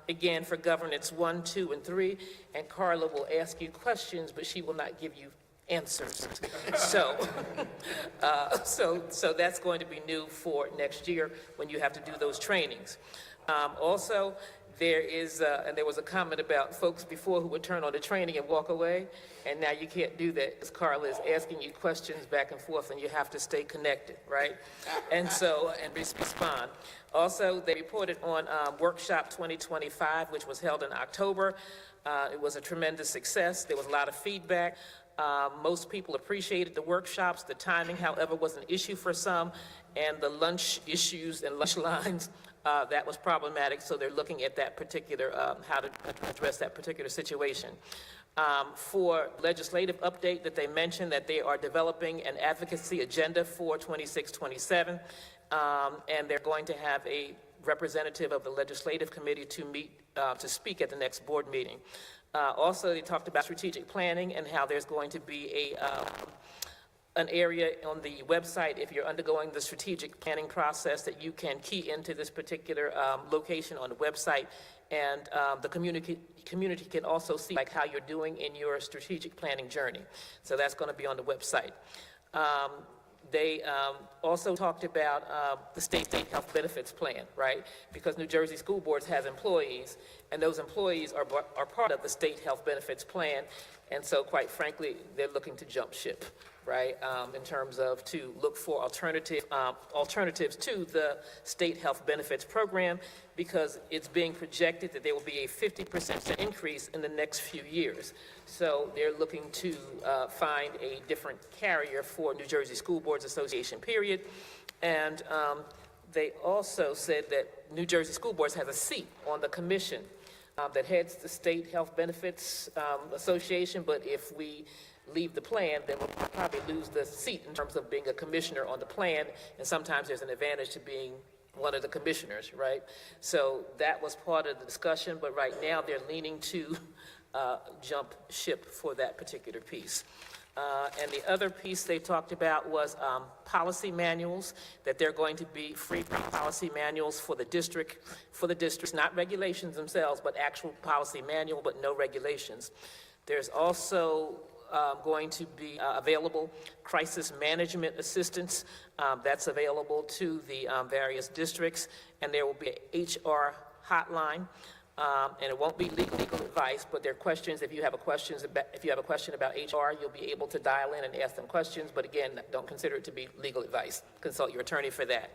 Speaker 12: again, for governance 1, 2, and 3, and Carla will ask you questions, but she will not give you answers. So that's going to be new for next year when you have to do those trainings. Also, there was a comment about folks before who would turn on the training and walk away, and now you can't do that because Carla is asking you questions back and forth, and you have to stay connected, right? And respond. Also, they reported on Workshop 2025, which was held in October. It was a tremendous success. There was a lot of feedback. Most people appreciated the workshops. The timing, however, was an issue for some, and the lunch issues and lunch lines, that was problematic, so they're looking at that particular, how to address that particular situation. For legislative update that they mentioned that they are developing an advocacy agenda for 26-27, and they're going to have a representative of the legislative committee to meet, to speak at the next board meeting. Also, they talked about strategic planning and how there's going to be an area on the website, if you're undergoing the strategic planning process, that you can key into this particular location on the website, and the community can also see like how you're doing in your strategic planning journey. So that's going to be on the website. They also talked about the state health benefits plan, right? Because New Jersey School Boards has employees, and those employees are part of the state health benefits plan. And so, quite frankly, they're looking to jump ship, right? In terms of to look for alternatives to the state health benefits program, because it's being projected that there will be a 50% increase in the next few years. So they're looking to find a different carrier for New Jersey School Boards Association, period. And they also said that New Jersey School Boards has a seat on the commission that heads the State Health Benefits Association, but if we leave the plan, then we'll probably lose the seat in terms of being a commissioner on the plan, and sometimes there's an advantage to being one of the commissioners, right? So that was part of the discussion, but right now they're leaning to jump ship for that particular piece. And the other piece they talked about was policy manuals, that they're going to be free policy manuals for the districts, not regulations themselves, but actual policy manual, but no regulations. There's also going to be available crisis management assistance that's available to the various districts, and there will be an HR hotline. And it won't be legal advice, but there are questions. If you have a question about HR, you'll be able to dial in and ask them questions. But again, don't consider it to be legal advice. Consult your attorney for that.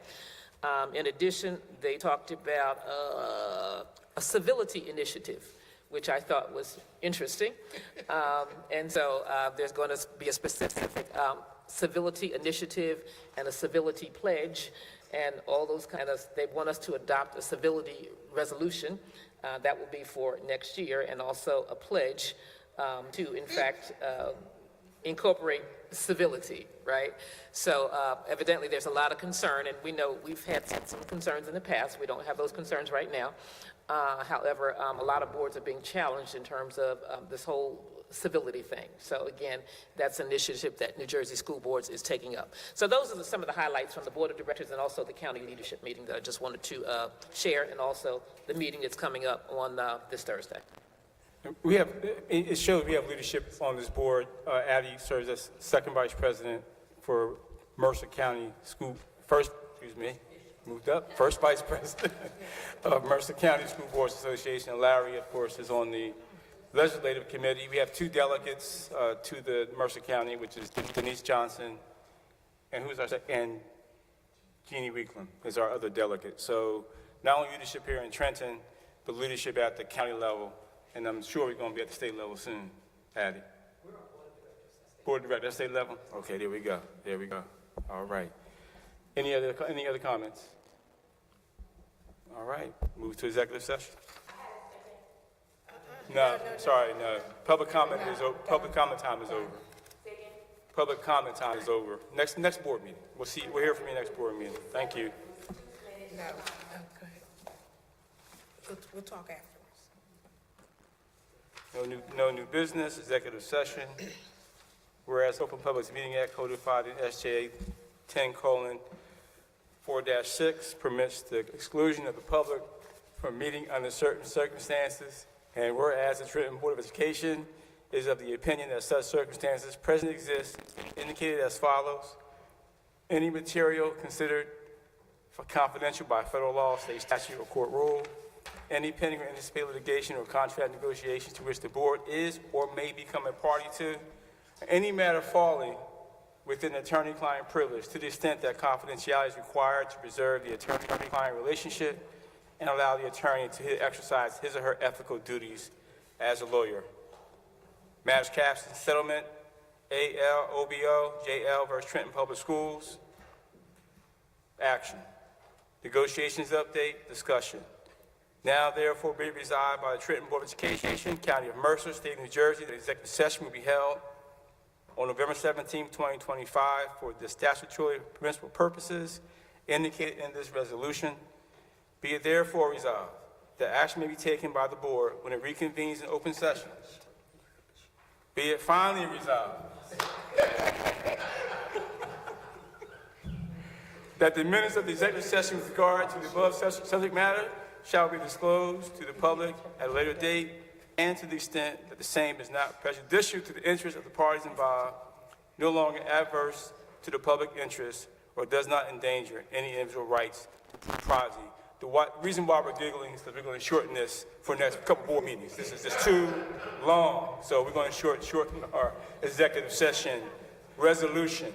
Speaker 12: In addition, they talked about a civility initiative, which I thought was interesting. And so there's going to be a specific civility initiative and a civility pledge, and all those they want us to adopt a civility resolution. That will be for next year, and also a pledge to, in fact, incorporate civility, right? So evidently there's a lot of concern, and we know we've had some concerns in the past. We don't have those concerns right now. However, a lot of boards are being challenged in terms of this whole civility thing. So again, that's an initiative that New Jersey School Boards is taking up. So those are some of the highlights from the Board of Directors and also the county leadership meeting that I just wanted to share, and also the meeting that's coming up on this Thursday.
Speaker 2: It shows we have leadership on this board. Addie serves as second vice president for Mercer County School, first vice president of Mercer County School Boards Association. And Larry, of course, is on the legislative committee. We have two delegates to the Mercer County, which is Denise Johnson, and and Jeannie Weekland is our other delegate. So not only leadership here in Trenton, but leadership at the county level, and I'm sure we're going to be at the state level soon. Addie. Board of Directors at state level? Okay, there we go. All right. Any other comments? All right, move to executive session. No. Public comment time is over. Public comment time is over. Next board meeting. We'll hear from you next board meeting. Thank you.
Speaker 3: No, go ahead. We'll talk afterwards.
Speaker 2: No new business, executive session. Whereas Open Public Meeting Act codified in SJ 10:4-6 permits the exclusion of the public from meeting under certain circumstances. And whereas the Trenton Board of Education is of the opinion that such circumstances present exist, indicated as follows: any material considered confidential by federal law, state statute, or court rule, any pending or anticipated litigation or contract negotiations to which the board is or may become a party to, any matter falling within attorney-client privilege to the extent that confidentiality is required to preserve the attorney-client relationship and allow the attorney to exercise his or her ethical duties as a lawyer. Matters captioned: settlement, AL, OBO, JL versus Trenton Public Schools. Action. Negotiations update, discussion. Now, therefore, be resolved by the Trenton Board of Education, County of Mercer, State of New Jersey, that the executive session will be held on November 17, 2025 for the statutory principal purposes indicated in this resolution. Be it therefore resolved that action may be taken by the board when it reconvenes in open session. Be it finally resolved that the minutes of the executive session with regard to the above subject matter shall be disclosed to the public at a later date, and to the extent that the same is not prejudicial to the interests of the parties involved, no longer adverse to the public interest or does not endanger any individual rights to privacy. The reason why we're giggling is because we're going to shorten this for the next couple board meetings. This is just too long, so we're going to shorten our executive session resolution.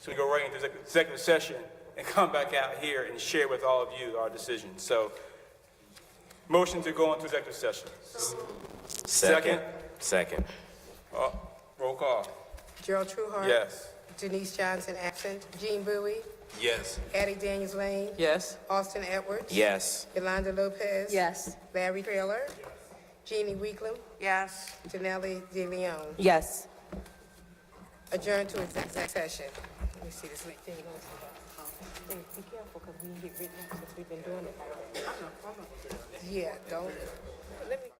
Speaker 2: So we go right into executive session and come back out here and share with all of you our decisions. So, motion to go into executive session. Second.
Speaker 14: Second.
Speaker 2: Roll call.
Speaker 3: Gerald Trueheart.
Speaker 2: Yes.
Speaker 3: Denise Johnson, absent. Gene Bowie.
Speaker 13: Yes.
Speaker 3: Addie Daniels-Lane.
Speaker 11: Yes.
Speaker 3: Austin Edwards.
Speaker 14: Yes.
Speaker 3: Yolanda Lopez.
Speaker 19: Yes.
Speaker 3: Larry Taylor. Jeannie Weeklam.
Speaker 5: Yes.
Speaker 3: Janelle De Leon.
Speaker 17: Yes.
Speaker 3: Adjourn to executive session. Let me see this thing. Be careful, because we get written up since we've been doing it. Yeah, don't. Let me.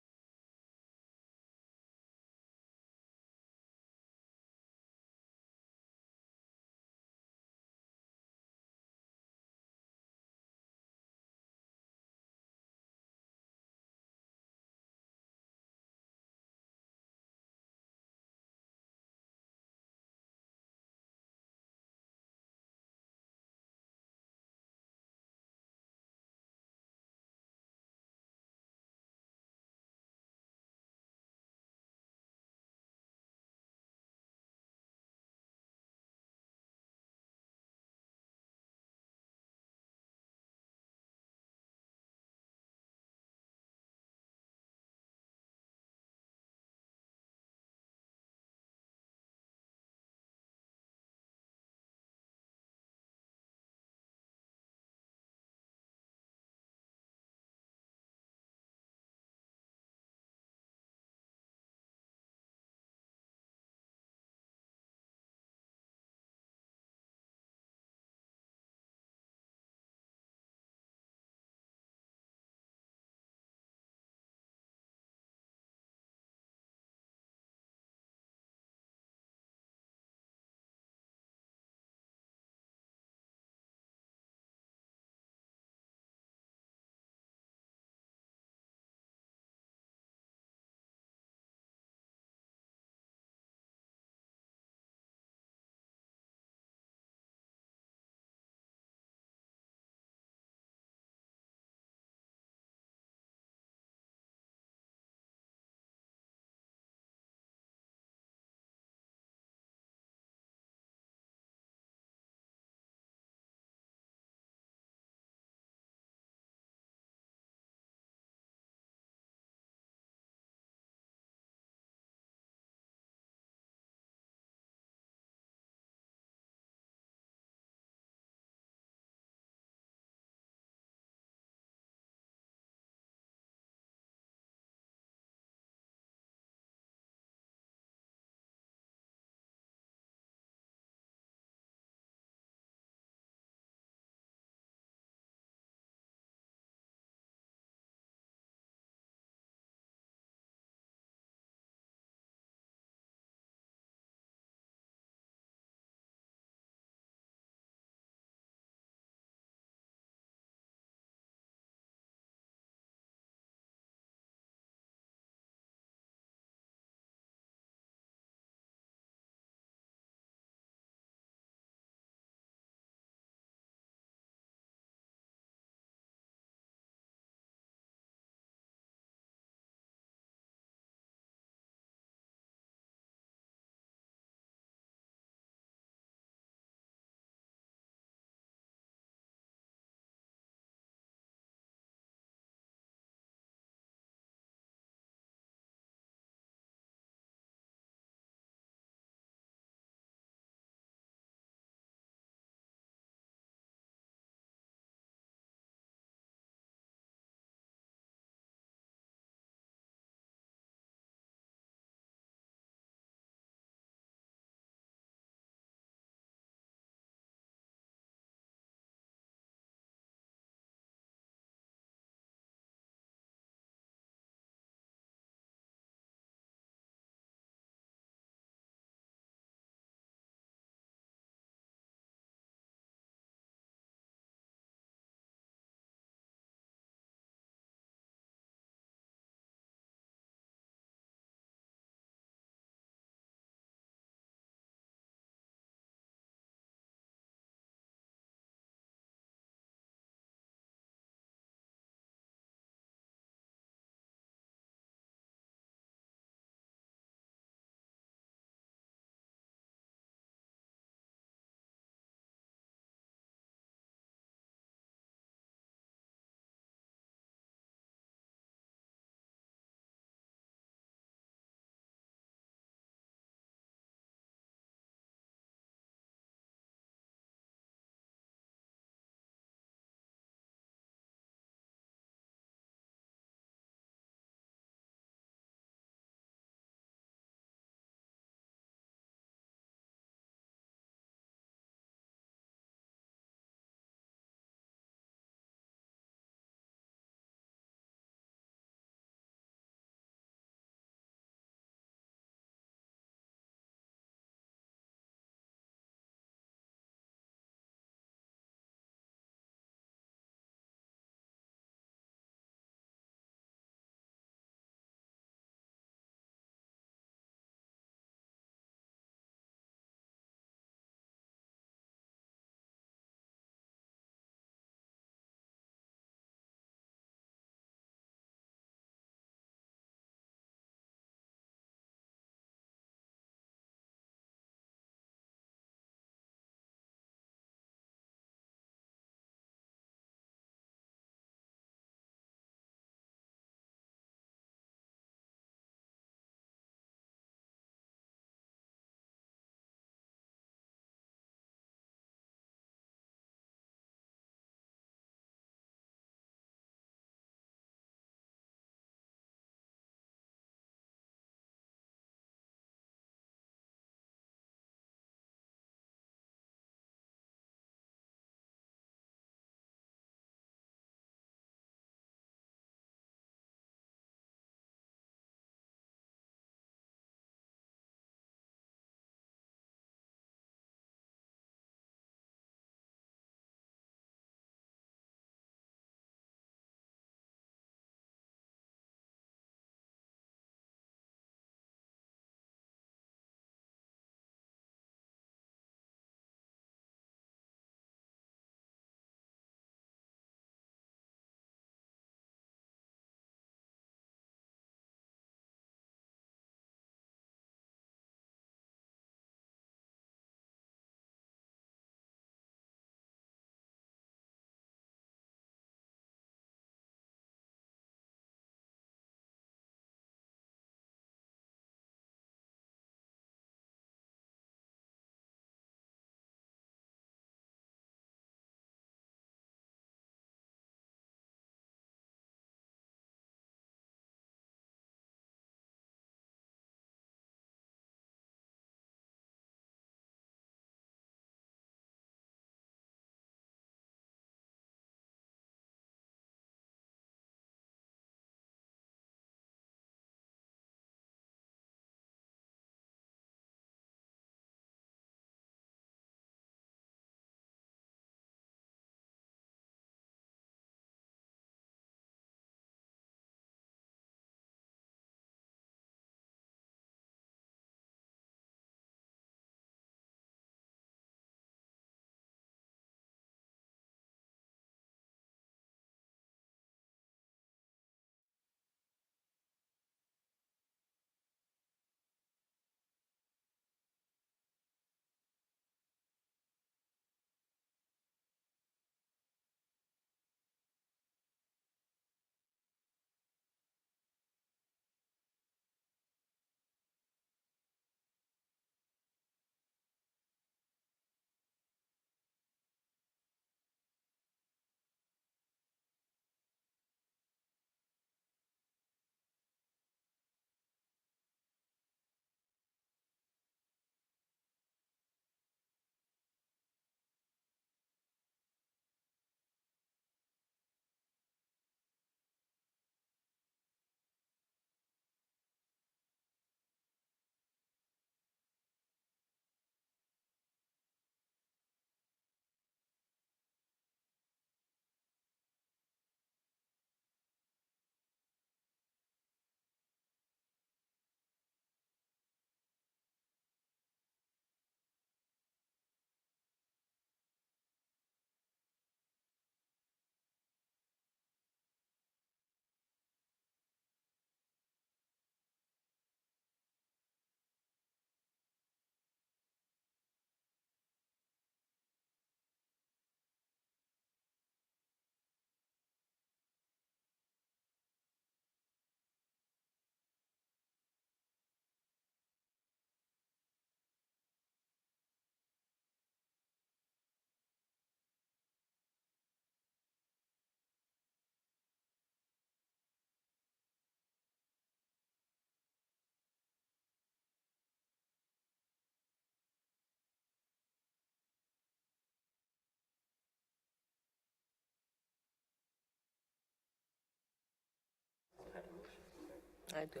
Speaker 16: I do.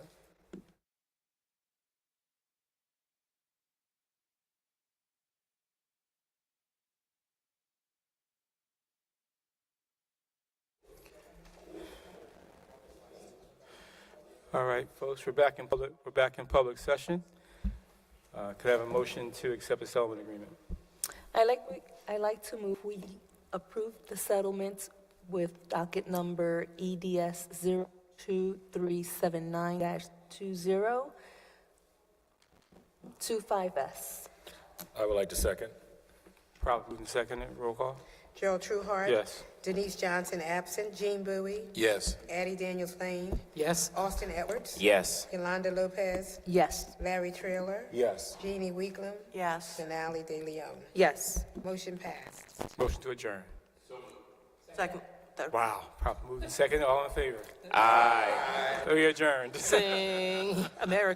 Speaker 2: All right, folks, we're back in public session. Could I have a motion to accept the settlement agreement?
Speaker 19: I like to move we approve the settlement with docket number EDS 02379-2025S.
Speaker 15: I would like to second.
Speaker 2: Properly moved and seconded. Roll call.
Speaker 3: Gerald Trueheart.
Speaker 2: Yes.
Speaker 3: Denise Johnson absent. Gene Bowie.
Speaker 13: Yes.
Speaker 3: Addie Daniels Lane.
Speaker 14: Yes.
Speaker 3: Austin Edwards.
Speaker 14: Yes.
Speaker 3: Yolanda Lopez.
Speaker 19: Yes.
Speaker 3: Larry Trailer.
Speaker 15: Yes.
Speaker 3: Jeannie Weeklam.
Speaker 5: Yes.
Speaker 3: Denali De Leon.
Speaker 19: Yes.
Speaker 3: Motion passed.
Speaker 2: Motion to adjourn.
Speaker 5: Second. Third.
Speaker 2: Wow. Properly moved and seconded. All in favor?
Speaker 14: Aye.
Speaker 2: So we adjourned.
Speaker 16: Sing America.